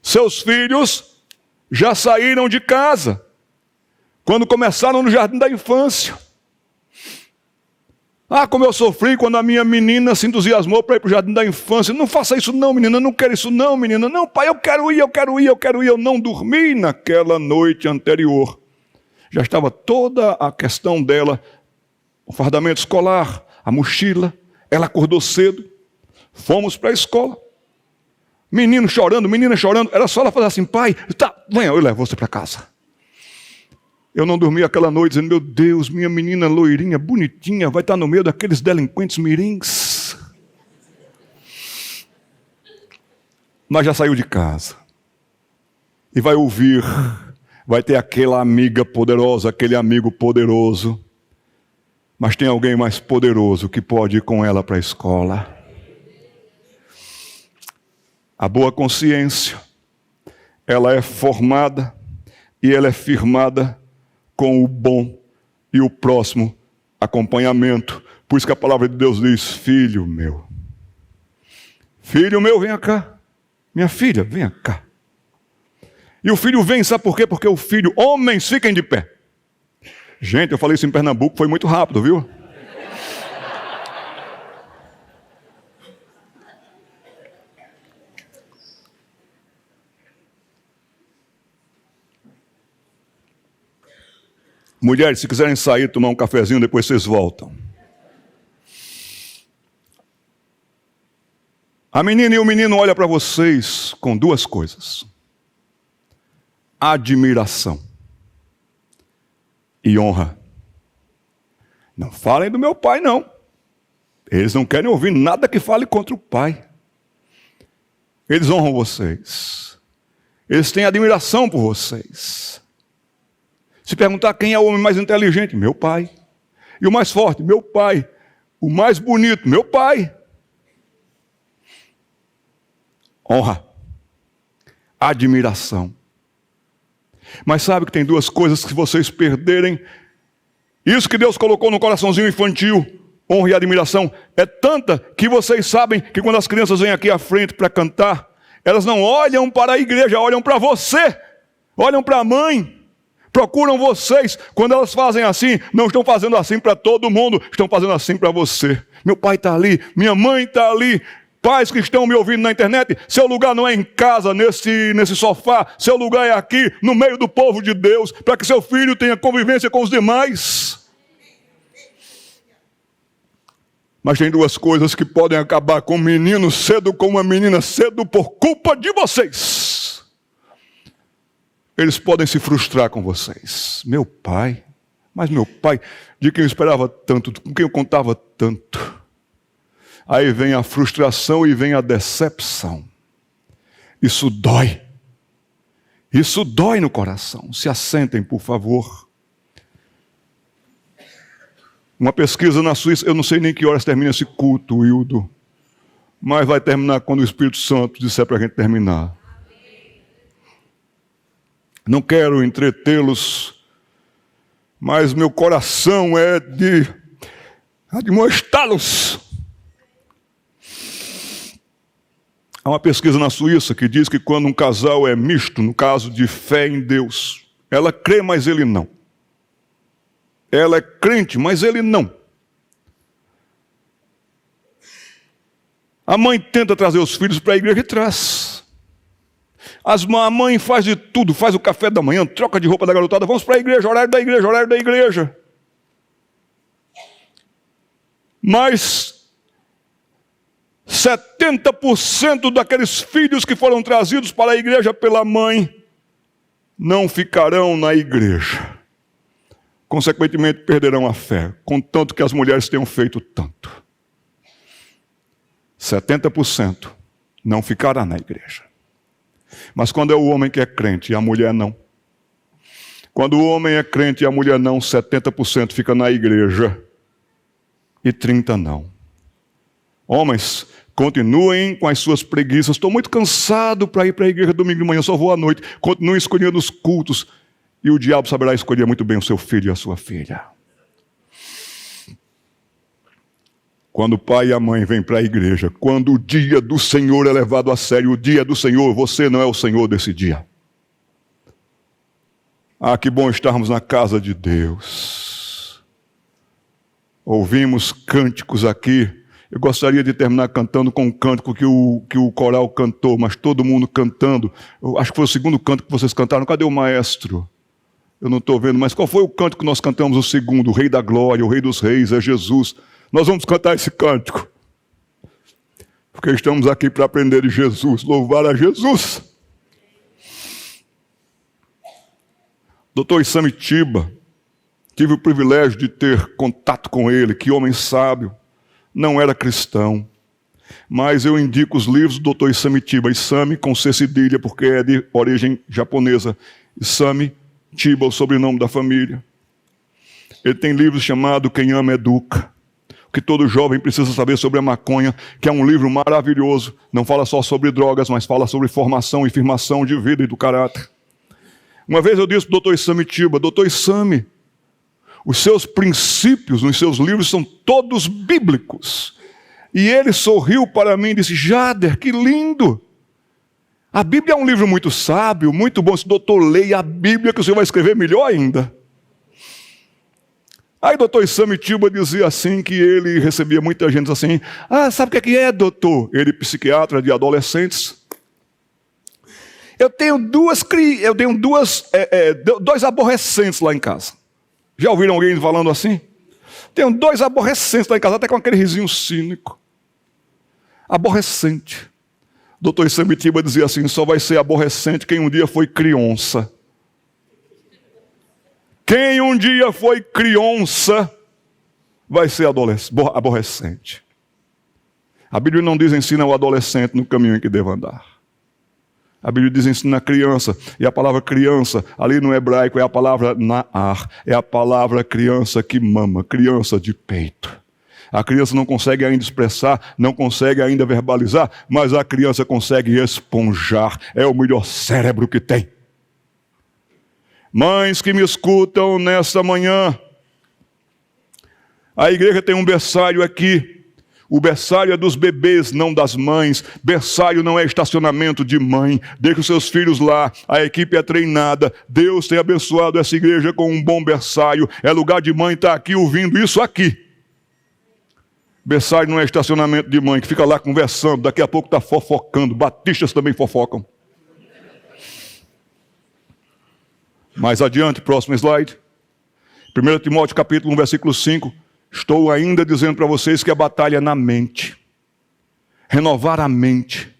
S1: Seus filhos já saíram de casa quando começaram no jardim da infância. Ah, como eu sofri quando a minha menina se entusiasmou para ir para o jardim da infância. Não faça isso não, menina, não quero isso não, menina. Não, pai, eu quero ir. Eu não dormi naquela noite anterior. Já estava toda a questão dela, o fardamento escolar, a mochila. Ela acordou cedo, fomos para a escola. Menino chorando, menina chorando. Era só ela falar assim, pai, tá, venha, eu levo você para casa. Eu não dormi aquela noite dizendo, meu Deus, minha menina loirinha, bonitinha, vai estar no meio daqueles delinquentes mirins. Mas já saiu de casa. E vai ouvir, vai ter aquela amiga poderosa, aquele amigo poderoso. Mas tem alguém mais poderoso que pode ir com ela para a escola. A boa consciência, ela é formada e ela é firmada com o bom e o próximo acompanhamento. Por isso que a palavra de Deus diz, filho meu, venha cá. Minha filha, venha cá. E o filho vem, sabe por quê? Porque o filho, homens, fiquem de pé. Gente, eu falei isso em Pernambuco, foi muito rápido, viu? Mulheres, se quiserem sair, tomar um cafezinho, depois vocês voltam. A menina e o menino olham para vocês com duas coisas. Admiração e honra. Não falem do meu pai, não. Eles não querem ouvir nada que fale contra o pai. Eles honram vocês. Eles têm admiração por vocês. Se perguntar quem é o homem mais inteligente, meu pai. E o mais forte, meu pai. O mais bonito, meu pai. Honra. Admiração. Mas sabe que tem duas coisas que se vocês perderem, isso que Deus colocou no coraçãozinho infantil, honra e admiração, é tanta que vocês sabem que quando as crianças vêm aqui à frente para cantar, elas não olham para a igreja, olham para você, olham para a mãe. Procuram vocês, quando elas fazem assim, não estão fazendo assim para todo mundo, estão fazendo assim para você. Meu pai está ali, minha mãe está ali. Pais que estão me ouvindo na internet, seu lugar não é em casa, nesse sofá, seu lugar é aqui, no meio do povo de Deus, para que seu filho tenha convivência com os demais. Mas tem duas coisas que podem acabar com um menino cedo, com uma menina cedo, por culpa de vocês. Eles podem se frustrar com vocês. Meu pai, mas meu pai, de quem eu esperava tanto, com quem eu contava tanto. Aí vem a frustração e vem a decepção. Isso dói. Isso dói no coração. Se assentem, por favor. Uma pesquisa na Suíça, eu não sei nem que horas termina esse culto, Wildo, mas vai terminar quando o Espírito Santo disser para a gente terminar. Não quero entretê-los, mas meu coração é de admoestá-los. Há uma pesquisa na Suíça que diz que quando um casal é misto, no caso de fé em Deus, ela crê, mas ele não. Ela é crente, mas ele não. A mãe tenta trazer os filhos para a igreja e traz. A mãe faz de tudo, faz o café da manhã, troca de roupa da garotada, vamos para a igreja, horário da igreja, horário da igreja. Mas 70% daqueles filhos que foram trazidos para a igreja pela mãe não ficarão na igreja. Consequentemente, perderão a fé, contanto que as mulheres tenham feito tanto. 70% não ficará na igreja. Mas quando é o homem que é crente e a mulher não. Quando o homem é crente e a mulher não, 70% fica na igreja e 30% não. Homens, continuem com as suas preguiças. Estou muito cansado para ir para a igreja domingo de manhã, só vou à noite. Continuem escolhendo os cultos e o diabo saberá escolher muito bem o seu filho e a sua filha. Quando o pai e a mãe vêm para a igreja, quando o dia do Senhor é levado a sério, o dia do Senhor, você não é o Senhor desse dia. Ah, que bom estarmos na casa de Deus. Ouvimos cânticos aqui. Eu gostaria de terminar cantando com um cântico que o coral cantou, mas todo mundo cantando. Eu acho que foi o segundo cântico que vocês cantaram. Cadê o maestro? Eu não estou vendo, mas qual foi o cântico que nós cantamos o segundo? O Rei da Glória, o Rei dos Reis, é Jesus. Nós vamos cantar esse cântico, porque estamos aqui para aprender de Jesus, louvar a Jesus. Dr. Isamitiba, tive o privilégio de ter contato com ele, que homem sábio, não era cristão, mas eu indico os livros do Dr. Isamitiba, Isami com C cedilha, porque é de origem japonesa, Isamitiba, o sobrenome da família. Ele tem livros chamados Quem Ama Educa, que todo jovem precisa saber sobre a maconha, que é um livro maravilhoso, não fala só sobre drogas, mas fala sobre formação e firmação de vida e do caráter. Uma vez eu disse para o Dr. Isamitiba, Dr. Isami, os seus princípios nos seus livros são todos bíblicos. E ele sorriu para mim e disse, Jader, que lindo! A Bíblia é um livro muito sábio, muito bom. Se o doutor leia a Bíblia, que o senhor vai escrever melhor ainda. Aí o doutor Isamitiba dizia assim, que ele recebia muita gente assim, sabe o que é, doutor? Ele psiquiatra de adolescentes. Eu tenho dois aborrecentes lá em casa. Já ouviram alguém falando assim? Tenho dois aborrecentes lá em casa, até com aquele risinho cínico. Aborrecente. Doutor Isamitiba dizia assim, só vai ser aborrecente quem um dia foi criança. Quem um dia foi criança vai ser aborrecente. A Bíblia não diz ensina o adolescente no caminho em que deve andar. A Bíblia diz ensina a criança, e a palavra criança, ali no hebraico, é a palavra na'ar, é a palavra criança que mama, criança de peito. A criança não consegue ainda expressar, não consegue ainda verbalizar, mas a criança consegue esponjar, é o melhor cérebro que tem. Mães que me escutam nesta manhã, a igreja tem um berçário aqui. O berçário é dos bebês, não das mães. Berçário não é estacionamento de mãe. Deixe os seus filhos lá, a equipe é treinada. Deus tem abençoado essa igreja com um bom berçário. É lugar de mãe estar aqui ouvindo isso aqui. Berçário não é estacionamento de mãe, que fica lá conversando, daqui a pouco está fofocando. Batistas também fofocam. Mais adiante, próximo slide. 1 Timóteo capítulo 1, versículo 5. Estou ainda dizendo para vocês que a batalha é na mente. Renovar a mente.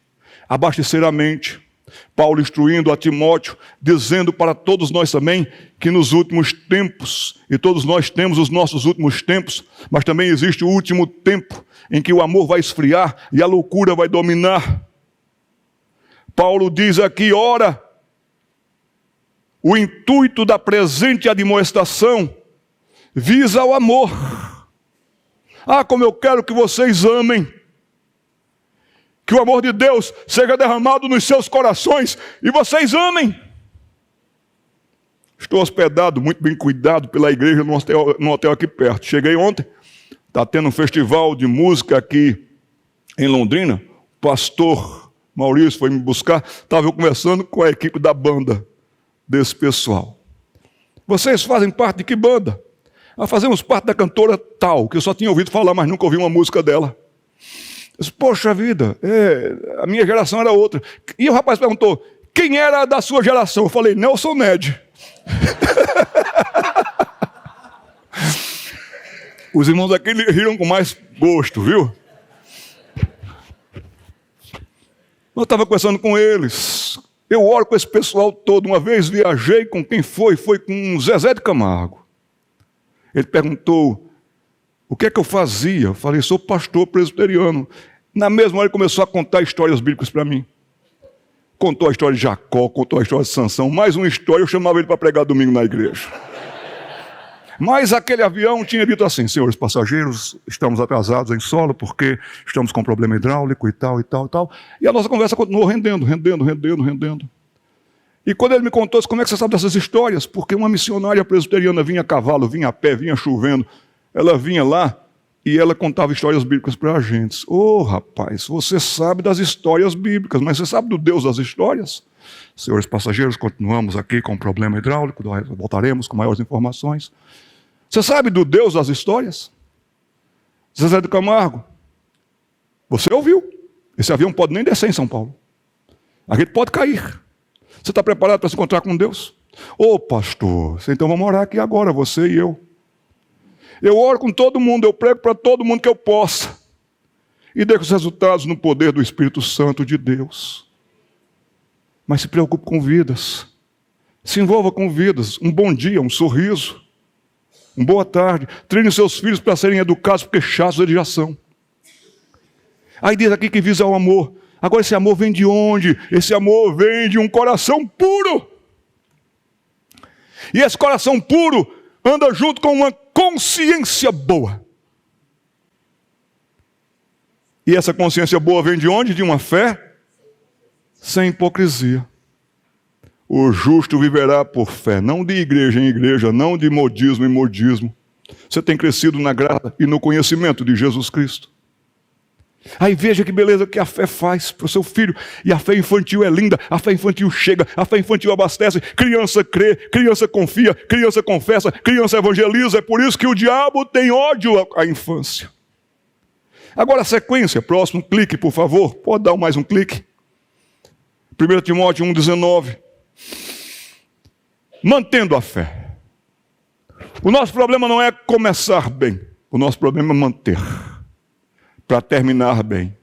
S1: Abastecer a mente. Paulo instruindo a Timóteo, dizendo para todos nós também, que nos últimos tempos, e todos nós temos os nossos últimos tempos, mas também existe o último tempo, em que o amor vai esfriar e a loucura vai dominar. Paulo diz aqui, ora, o intuito da presente admoestação visa o amor. Como eu quero que vocês amem. Que o amor de Deus seja derramado nos seus corações e vocês amem. Estou hospedado, muito bem cuidado pela igreja no hotel aqui perto. Cheguei ontem, está tendo um festival de música aqui em Londrina. O pastor Maurício foi me buscar, estava eu conversando com a equipe da banda desse pessoal. Vocês fazem parte de que banda? Fazemos parte da cantora tal, que eu só tinha ouvido falar, mas nunca ouvi uma música dela. Eu disse, poxa vida, a minha geração era outra. E o rapaz perguntou, quem era da sua geração? Eu falei, Nelson Ned. Os irmãos aqui riram com mais gosto, viu? Eu estava conversando com eles. Eu oro com esse pessoal todo. Uma vez viajei com quem foi? Foi com Zezé de Camargo. Ele perguntou, o que é que eu fazia? Eu falei, sou pastor presbiteriano. Na mesma hora ele começou a contar histórias bíblicas para mim. Contou a história de Jacó, contou a história de Sansão. Mais uma história, eu chamava ele para pregar domingo na igreja. Mas aquele avião tinha dito assim, senhores passageiros, estamos atrasados em solo porque estamos com problema hidráulico e tal, e tal, e tal. E a nossa conversa continuou rendendo. E quando ele me contou, como é que você sabe dessas histórias? Porque uma missionária presbiteriana vinha a cavalo, vinha a pé, vinha chovendo. Ela vinha lá e ela contava histórias bíblicas para a gente. Ô, rapaz, você sabe das histórias bíblicas, mas você sabe do Deus das histórias? Senhores passageiros, continuamos aqui com o problema hidráulico, voltaremos com maiores informações. Você sabe do Deus das histórias? Zezé de Camargo, você ouviu? Esse avião pode nem descer em São Paulo. A gente pode cair. Você está preparado para se encontrar com Deus? Ô, pastor, então vamos orar aqui agora, você e eu. Eu oro com todo mundo, eu prego para todo mundo que eu possa. E deixo os resultados no poder do Espírito Santo de Deus. Mas se preocupe com vidas. Se envolva com vidas. Um bom dia, um sorriso. Uma boa tarde. Treine seus filhos para serem educados, porque chatos eles já são. Aí diz aqui que visa o amor. Agora esse amor vem de onde? Esse amor vem de um coração puro. E esse coração puro anda junto com uma consciência boa. E essa consciência boa vem de onde? De uma fé sem hipocrisia. O justo viverá por fé, não de igreja em igreja, não de modismo em modismo. Você tem crescido na graça e no conhecimento de Jesus Cristo. Aí veja que beleza que a fé faz para o seu filho. E a fé infantil é linda, a fé infantil chega, a fé infantil abastece. Criança crê, criança confia, criança confessa, criança evangeliza. É por isso que o diabo tem ódio à infância. Agora a sequência, próximo clique, por favor. Pode dar mais um clique. 1 Timóteo 1,19. Mantendo a fé. O nosso problema não é começar bem. O nosso problema é manter. Para terminar bem.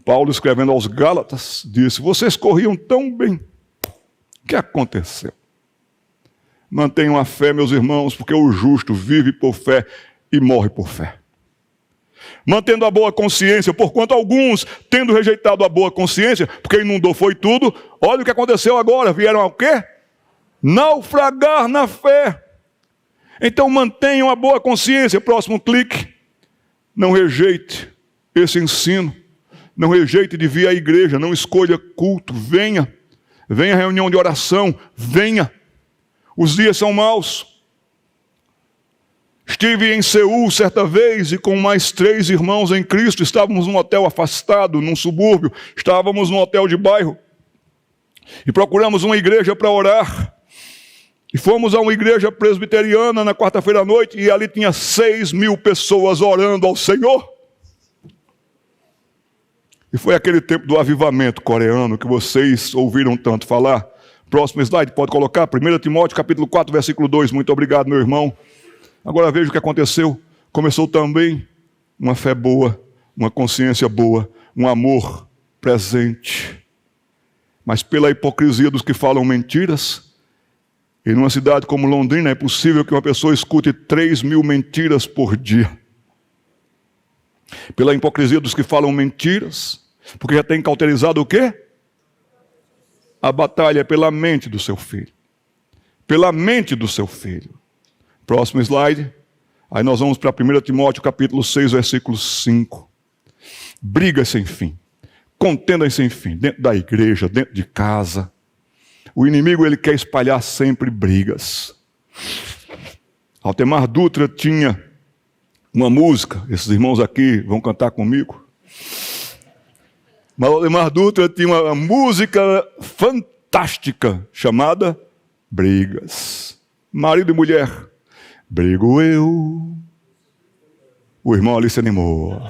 S1: Paulo, escrevendo aos Gálatas, disse: vocês corriam tão bem. O que aconteceu? Mantenham a fé, meus irmãos, porque o justo vive por fé e morre por fé. Mantendo a boa consciência, porquanto alguns, tendo rejeitado a boa consciência, porque inundou foi tudo, olha o que aconteceu agora, vieram ao quê? Naufragar na fé. Então mantenham a boa consciência, próximo clique. Não rejeite esse ensino, não rejeite de vir à igreja, não escolha culto, venha à reunião de oração, venha. Os dias são maus. Estive em Seul certa vez e com mais 3 irmãos em Cristo, estávamos num hotel afastado, num subúrbio, estávamos num hotel de bairro e procuramos uma igreja para orar. E fomos a uma igreja presbiteriana na quarta-feira à noite e ali tinha 6.000 pessoas orando ao Senhor. E foi aquele tempo do avivamento coreano que vocês ouviram tanto falar. Próximo slide, pode colocar, 1 Timóteo capítulo 4, versículo 2. Muito obrigado, meu irmão. Agora veja o que aconteceu. Começou também uma fé boa, uma consciência boa, um amor presente. Mas pela hipocrisia dos que falam mentiras, e numa cidade como Londrina é possível que uma pessoa escute 3.000 mentiras por dia. Pela hipocrisia dos que falam mentiras, porque já tem cauterizado o quê? A batalha é pela mente do seu filho. Pela mente do seu filho. Próximo slide. Aí nós vamos para 1 Timóteo capítulo 6, versículo 5. Brigas sem fim. Contendas sem fim. Dentro da igreja, dentro de casa. O inimigo, ele quer espalhar sempre brigas. Altemar Dutra tinha uma música, esses irmãos aqui vão cantar comigo. Mas Altemar Dutra tinha uma música fantástica, chamada Brigas. Marido e mulher. Brigo eu. O irmão ali se animou.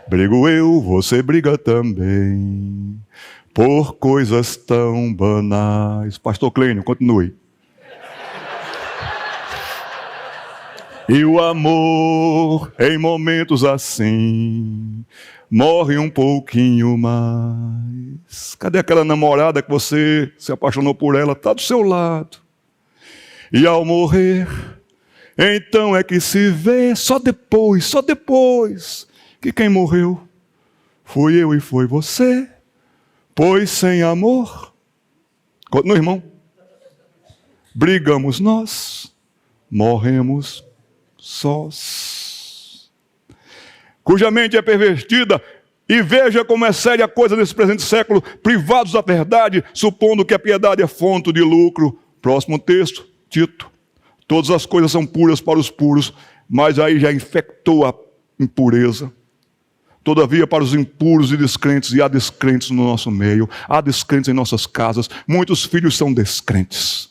S1: Brigo eu, você briga também. Por coisas tão banais. Pastor Clênio, continue. E o amor, em momentos assim, morre um pouquinho mais. Cadê aquela namorada que você se apaixonou por ela? Está do seu lado. E ao morrer, então é que se vê, só depois, que quem morreu fui eu e foi você. Pois sem amor, continua, irmão, brigamos nós, morremos sós. Cuja mente é pervertida, e veja como é séria a coisa nesse presente século, privados da verdade, supondo que a piedade é fonte de lucro. Próximo texto, Tito. Todas as coisas são puras para os puros, mas aí já infectou a impureza. Todavia, para os impuros e descrentes, e há descrentes no nosso meio, há descrentes em nossas casas, muitos filhos são descrentes.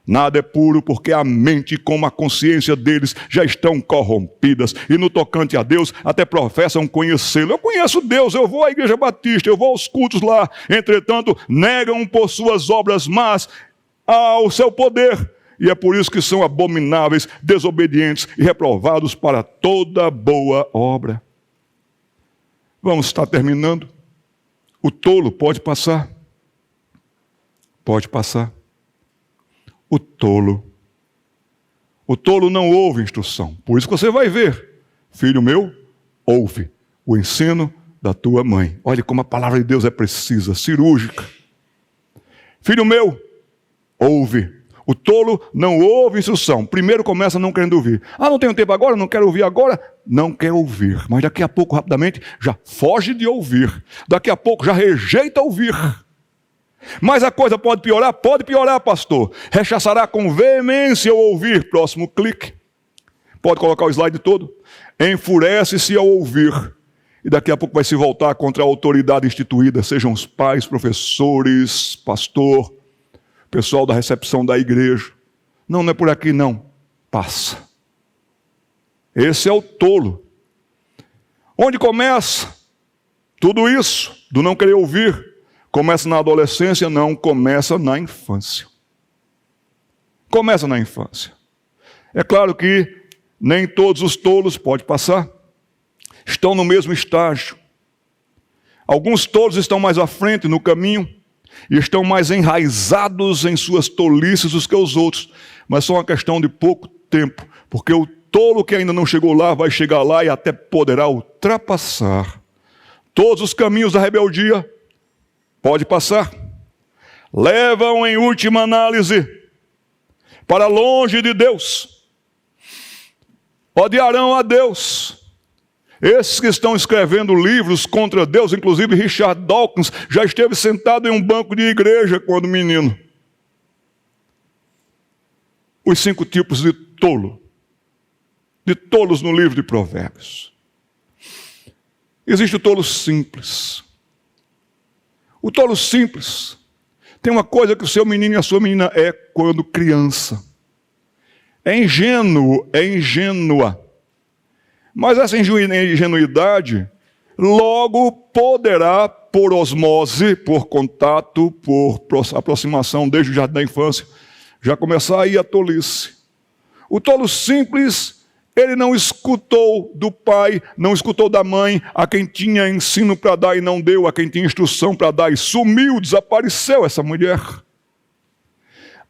S1: Nada é puro, porque a mente como a consciência deles já estão corrompidas, e no tocante a Deus até professam conhecê-lo. Eu conheço Deus, eu vou à igreja batista, eu vou aos cultos lá, entretanto negam por suas obras más ao seu poder, e é por isso que são abomináveis, desobedientes e reprovados para toda boa obra. Vamos estar terminando. O tolo pode passar. Pode passar. O tolo não ouve instrução. Por isso que você vai ver, filho meu, ouve o ensino da tua mãe. Olha como a palavra de Deus é precisa, cirúrgica. Filho meu, ouve. O tolo não ouve instrução. Primeiro começa não querendo ouvir. Não tenho tempo agora, não quero ouvir agora. Não quer ouvir. Mas daqui a pouco, rapidamente, já foge de ouvir. Daqui a pouco já rejeita ouvir. Mas a coisa pode piorar? Pode piorar, pastor. Rechaçará com veemência o ouvir. Próximo clique. Pode colocar o slide todo. Enfurece-se ao ouvir. E daqui a pouco vai se voltar contra a autoridade instituída, sejam os pais, professores, pastor, pessoal da recepção da igreja. Não é por aqui não. Passa. Esse é o tolo. Onde começa tudo isso do não querer ouvir? Começa na adolescência? Não, começa na infância. Começa na infância. É claro que nem todos os tolos, pode passar, estão no mesmo estágio. Alguns tolos estão mais à frente no caminho e estão mais enraizados em suas tolices do que os outros. Mas só uma questão de pouco tempo, porque o tolo que ainda não chegou lá vai chegar lá e até poderá ultrapassar todos os caminhos da rebeldia. Pode passar. Levam em última análise para longe de Deus. Odiarão a Deus. Esses que estão escrevendo livros contra Deus, inclusive Richard Dawkins, já esteve sentado em um banco de igreja quando menino. Os 5 tipos de tolo. De tolos no livro de Provérbios. Existe o tolo simples. O tolo simples tem uma coisa que o seu menino e a sua menina é quando criança. É ingênuo, é ingênua. Mas essa ingenuidade logo poderá, por osmose, por contato, por aproximação desde o jardim da infância, já começar a ir a tolice. O tolo simples, ele não escutou do pai, não escutou da mãe, a quem tinha ensino para dar e não deu, a quem tinha instrução para dar e sumiu, desapareceu essa mulher.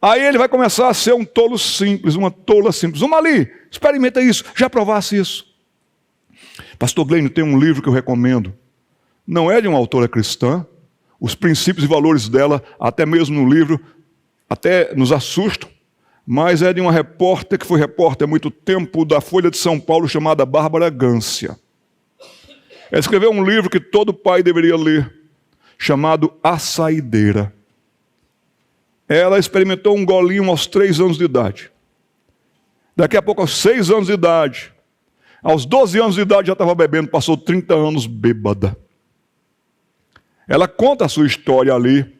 S1: Aí ele vai começar a ser um tolo simples, uma tola simples. Uma ali, experimenta isso, já provasse isso. Pastor Glênio tem um livro que eu recomendo. Não é de uma autora cristã. Os princípios e valores dela, até mesmo no livro, até nos assustam. Mas é de uma repórter que foi repórter há muito tempo da Folha de São Paulo, chamada Bárbara Gância. Ela escreveu um livro que todo pai deveria ler, chamado A Saideira. Ela experimentou um golinho aos 3 anos de idade. Daqui a pouco, aos 6 anos de idade, aos 12 anos de idade já estava bebendo, passou 30 anos bêbada. Ela conta a sua história ali.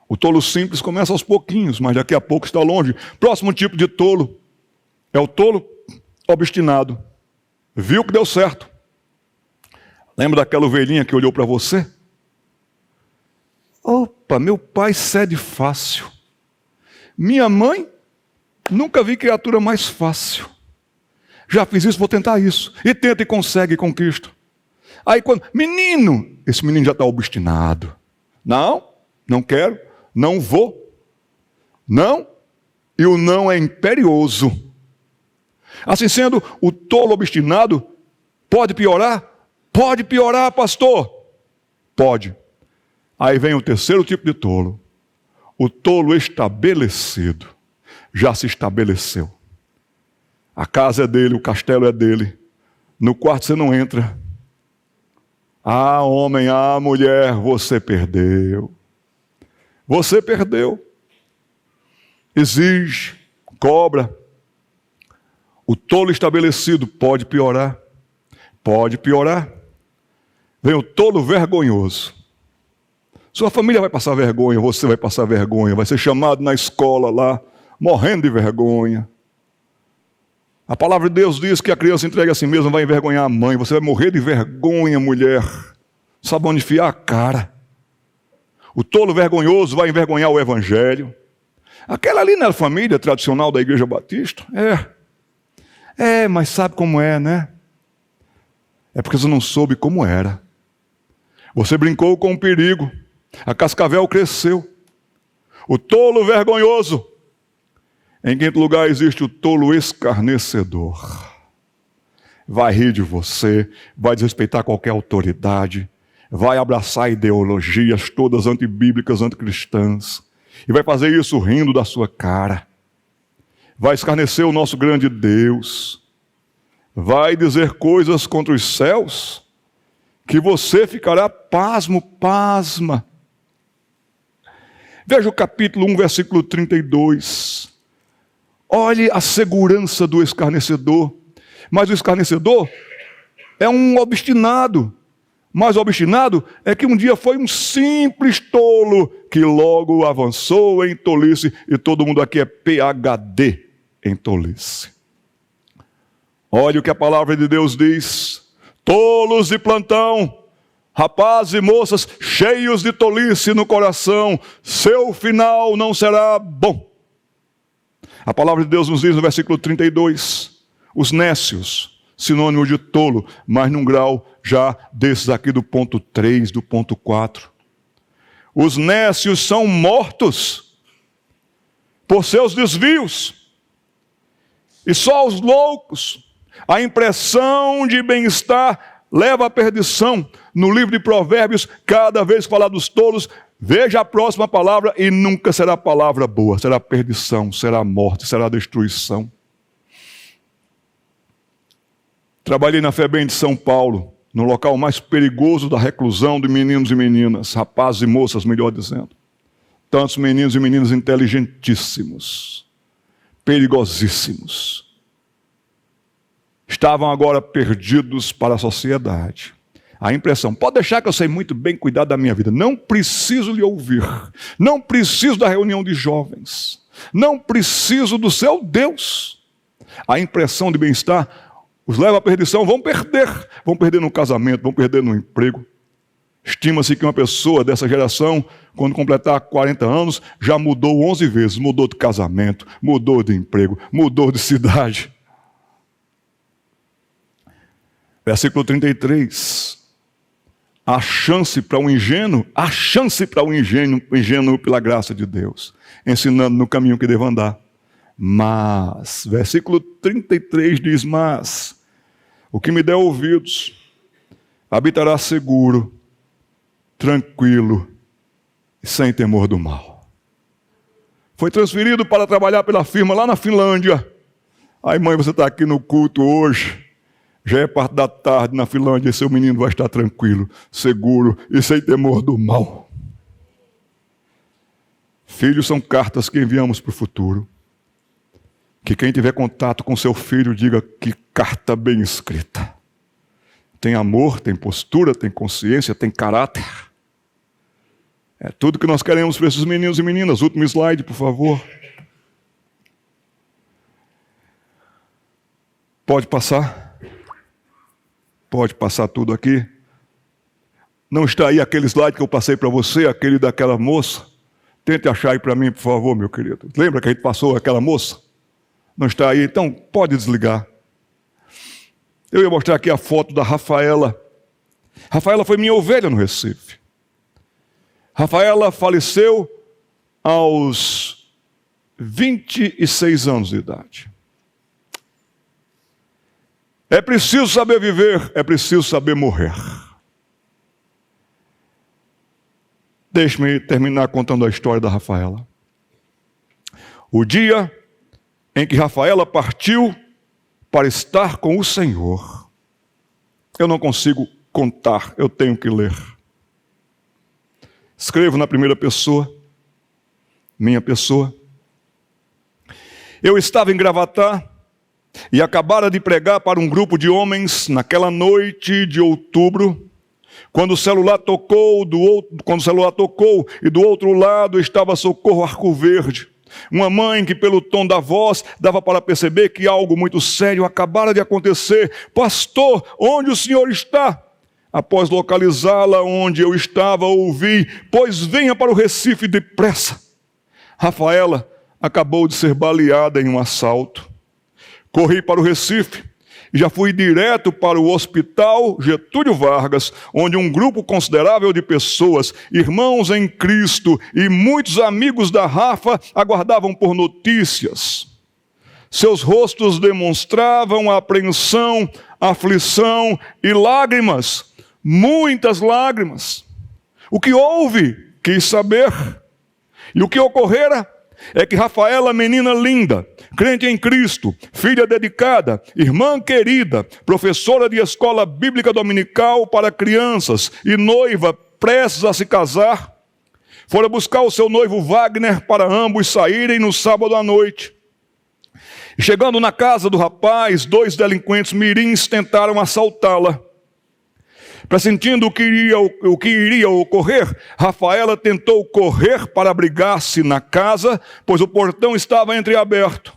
S1: O tolo simples começa aos pouquinhos, mas daqui a pouco está longe. Próximo tipo de tolo é o tolo obstinado. Viu que deu certo. Lembra daquela ovelhinha que olhou para você? Opa, meu pai cede fácil. Minha mãe, nunca vi criatura mais fácil. Já fiz isso, vou tentar isso. E tenta e consegue e conquista. Aí quando, menino, esse menino já está obstinado. Não quero, não vou. Não, e o não é imperioso. Assim sendo, o tolo obstinado pode piorar? Pode piorar, pastor. Pode. Aí vem o terceiro tipo de tolo. O tolo estabelecido. Já se estabeleceu. A casa é dele, o castelo é dele. No quarto você não entra. Ah, homem, ah, mulher, você perdeu. Você perdeu. Exige, cobra. O tolo estabelecido pode piorar. Pode piorar. Vem o tolo vergonhoso. Sua família vai passar vergonha, você vai passar vergonha, vai ser chamado na escola lá, morrendo de vergonha. A palavra de Deus diz que a criança entregue a si mesma vai envergonhar a mãe. Você vai morrer de vergonha, mulher. Sabe onde enfiar a cara. O tolo vergonhoso vai envergonhar o evangelho. Aquela ali não é a família tradicional da Igreja Batista? Mas sabe como é, né? É porque você não soube como era. Você brincou com o perigo. A cascavel cresceu. O tolo vergonhoso. Em quinto lugar existe o tolo escarnecedor. Vai rir de você, vai desrespeitar qualquer autoridade, vai abraçar ideologias todas antibíblicas, anticristãs, e vai fazer isso rindo da sua cara. Vai escarnecer o nosso grande Deus. Vai dizer coisas contra os céus que você ficará pasma. Veja o capítulo 1, versículo 32. Olhe a segurança do escarnecedor. Mas o escarnecedor é um obstinado. Mas o obstinado é que um dia foi um simples tolo que logo avançou em tolice. E todo mundo aqui é PhD em tolice. Olhe o que a palavra de Deus diz. Tolos de plantão, rapazes e moças cheios de tolice no coração, seu final não será bom. A palavra de Deus nos diz no versículo 32, os nécios, sinônimo de tolo, mas num grau já desses aqui do ponto 3, do ponto 4. Os nécios são mortos por seus desvios, e só os loucos, a impressão de bem-estar leva à perdição. No livro de Provérbios, cada vez que falar dos tolos, veja a próxima palavra e nunca será palavra boa. Será perdição, será morte, será destruição. Trabalhei na FEBEM de São Paulo, no local mais perigoso da reclusão de meninos e meninas, rapazes e moças, melhor dizendo. Tantos meninos e meninas inteligentíssimos, perigosíssimos. Estavam agora perdidos para a sociedade. A impressão, pode deixar que eu sei muito bem cuidar da minha vida. Não preciso lhe ouvir. Não preciso da reunião de jovens. Não preciso do seu Deus. A impressão de bem-estar os leva à perdição. Vão perder no casamento, vão perder no emprego. Estima-se que uma pessoa dessa geração, quando completar 40 anos, já mudou 11 vezes. Mudou de casamento, mudou de emprego, mudou de cidade. Versículo 33. A chance para um ingênuo pela graça de Deus, ensinando no caminho que deva andar. Mas, versículo 33 diz, mas, o que me der ouvidos, habitará seguro, tranquilo e sem temor do mal. Foi transferido para trabalhar pela firma lá na Finlândia. Ai, mãe, você está aqui no culto hoje. Já é parte da tarde na Finlândia e seu menino vai estar tranquilo, seguro e sem temor do mal. Filhos são cartas que enviamos para o futuro. Que quem tiver contato com seu filho diga que carta bem escrita. Tem amor, tem postura, tem consciência, tem caráter. É tudo que nós queremos para esses meninos e meninas. Último slide, por favor. Pode passar. Pode passar tudo aqui. Não está aí aquele slide que eu passei para você, aquele daquela moça? Tente achar aí para mim, por favor, meu querido. Lembra que a gente passou aquela moça? Não está aí? Então, pode desligar. Eu ia mostrar aqui a foto da Rafaela. Rafaela foi minha ovelha no Recife. Rafaela faleceu aos 26 anos de idade. É preciso saber viver, é preciso saber morrer. Deixe-me terminar contando a história da Rafaela. O dia em que Rafaela partiu para estar com o Senhor, eu não consigo contar, eu tenho que ler. Escrevo na primeira pessoa, minha pessoa. Eu estava em Gravatá, e acabara de pregar para um grupo de homens naquela noite de outubro, quando o celular tocou e do outro lado estava Socorro Arco Verde. Uma mãe que pelo tom da voz dava para perceber que algo muito sério acabara de acontecer. Pastor, onde o senhor está? Após localizá-la onde eu estava, ouvi, pois venha para o Recife depressa. Rafaela acabou de ser baleada em um assalto. Corri para o Recife e já fui direto para o Hospital Getúlio Vargas, onde um grupo considerável de pessoas, irmãos em Cristo e muitos amigos da Rafa aguardavam por notícias. Seus rostos demonstravam apreensão, aflição e lágrimas, muitas lágrimas. O que houve? Quis saber. E o que ocorrera é que Rafaela, menina linda, crente em Cristo, filha dedicada, irmã querida, professora de escola bíblica dominical para crianças e noiva prestes a se casar, fora buscar o seu noivo Wagner para ambos saírem no sábado à noite. E chegando na casa do rapaz, 2 delinquentes mirins tentaram assaltá-la. Pressentindo o que iria ocorrer, Rafaela tentou correr para abrigar-se na casa, pois o portão estava entreaberto.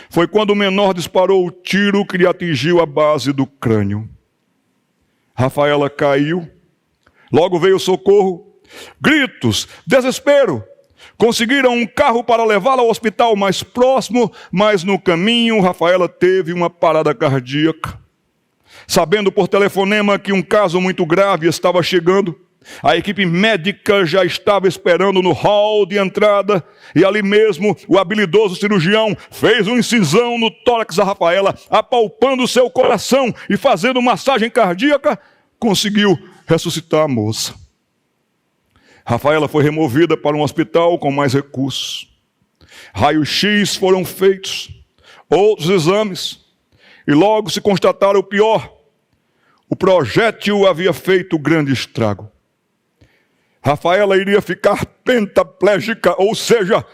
S1: Foi quando o menor disparou o tiro que lhe atingiu a base do crânio. Rafaela caiu, logo veio socorro, gritos, desespero. Conseguiram um carro para levá-la ao hospital mais próximo, mas no caminho Rafaela teve uma parada cardíaca. Sabendo por telefonema que um caso muito grave estava chegando, a equipe médica já estava esperando no hall de entrada e ali mesmo o habilidoso cirurgião fez uma incisão no tórax da Rafaela, apalpando seu coração e fazendo massagem cardíaca, conseguiu ressuscitar a moça. Rafaela foi removida para um hospital com mais recursos. Raio-X foram feitos, outros exames, e logo se constataram o pior. O projétil havia feito grande estrago. Rafaela iria ficar pentaplégica, ou seja,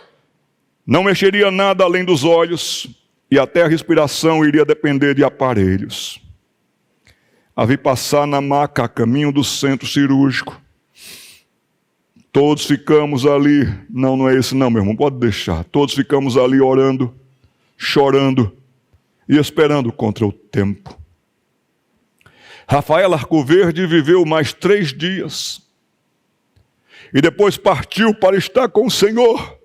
S1: não mexeria nada além dos olhos, e até a respiração iria depender de aparelhos. A vi passar na maca a caminho do centro cirúrgico. Todos ficamos ali, não é esse não, meu irmão, pode deixar. Todos ficamos ali orando, chorando e esperando contra o tempo. Rafaela Arco Verde viveu mais 3 dias e depois partiu para estar com o Senhor.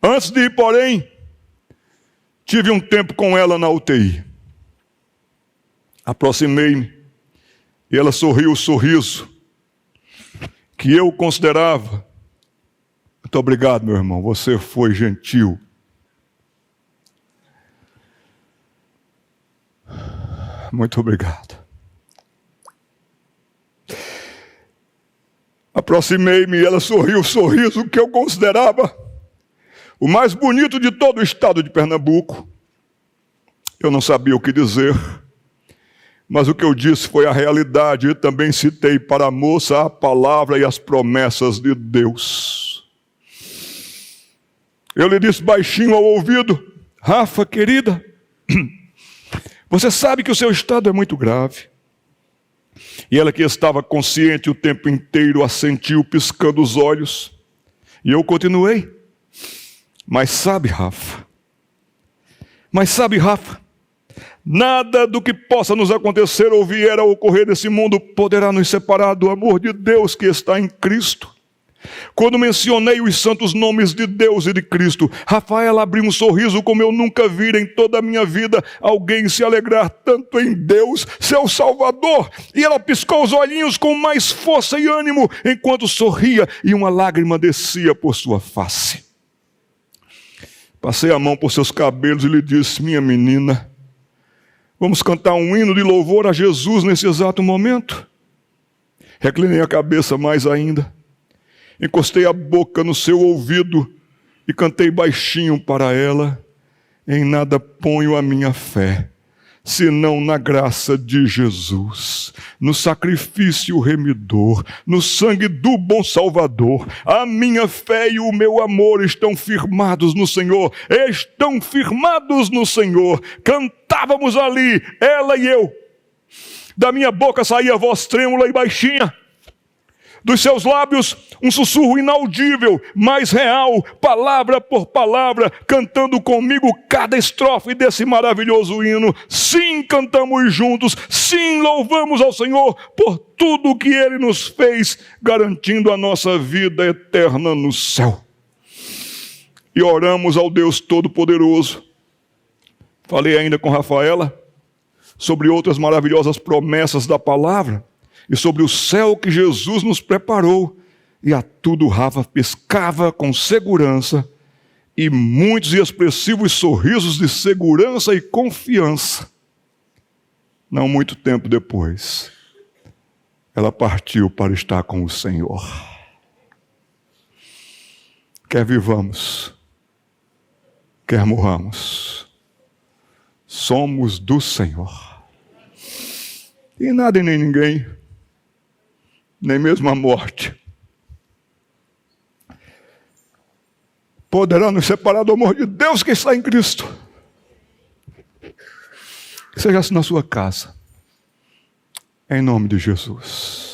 S1: Antes de ir, porém, tive um tempo com ela na UTI. Aproximei-me e ela sorriu o sorriso que eu considerava. Muito obrigado, meu irmão, você foi gentil. Muito obrigado. Aproximei-me e ela sorriu o sorriso que eu considerava o mais bonito de todo o estado de Pernambuco. Eu não sabia o que dizer, mas o que eu disse foi a realidade e também citei para a moça a palavra e as promessas de Deus. Eu lhe disse baixinho ao ouvido: Rafa, querida, você sabe que o seu estado é muito grave. E ela, que estava consciente o tempo inteiro, assentiu piscando os olhos. E eu continuei. Mas sabe, Rafa, nada do que possa nos acontecer ou vier a ocorrer nesse mundo poderá nos separar do amor de Deus que está em Cristo. Quando mencionei os santos nomes de Deus e de Cristo, Rafaela abriu um sorriso como eu nunca vi em toda a minha vida alguém se alegrar tanto em Deus, seu Salvador. E ela piscou os olhinhos com mais força e ânimo, enquanto sorria e uma lágrima descia por sua face. Passei a mão por seus cabelos e lhe disse: minha menina, vamos cantar um hino de louvor a Jesus nesse exato momento? Reclinei a cabeça mais ainda. Encostei a boca no seu ouvido e cantei baixinho para ela: em nada ponho a minha fé, senão na graça de Jesus, no sacrifício remidor, no sangue do bom Salvador. A minha fé e o meu amor estão firmados no Senhor, estão firmados no Senhor. Cantávamos ali, ela e eu. Da minha boca saía voz trêmula e baixinha, dos seus lábios um sussurro inaudível, mas real, palavra por palavra, cantando comigo cada estrofe desse maravilhoso hino. Sim, cantamos juntos, sim, louvamos ao Senhor por tudo que Ele nos fez, garantindo a nossa vida eterna no céu. E oramos ao Deus Todo-Poderoso. Falei ainda com Rafaela sobre outras maravilhosas promessas da palavra, e sobre o céu que Jesus nos preparou, e a tudo Rafa pescava com segurança, e muitos e expressivos sorrisos de segurança e confiança. Não muito tempo depois, ela partiu para estar com o Senhor. Quer vivamos, quer morramos, somos do Senhor. E nada e nem ninguém, nem mesmo a morte, poderá nos separar do amor de Deus que está em Cristo. Seja assim na sua casa, em nome de Jesus.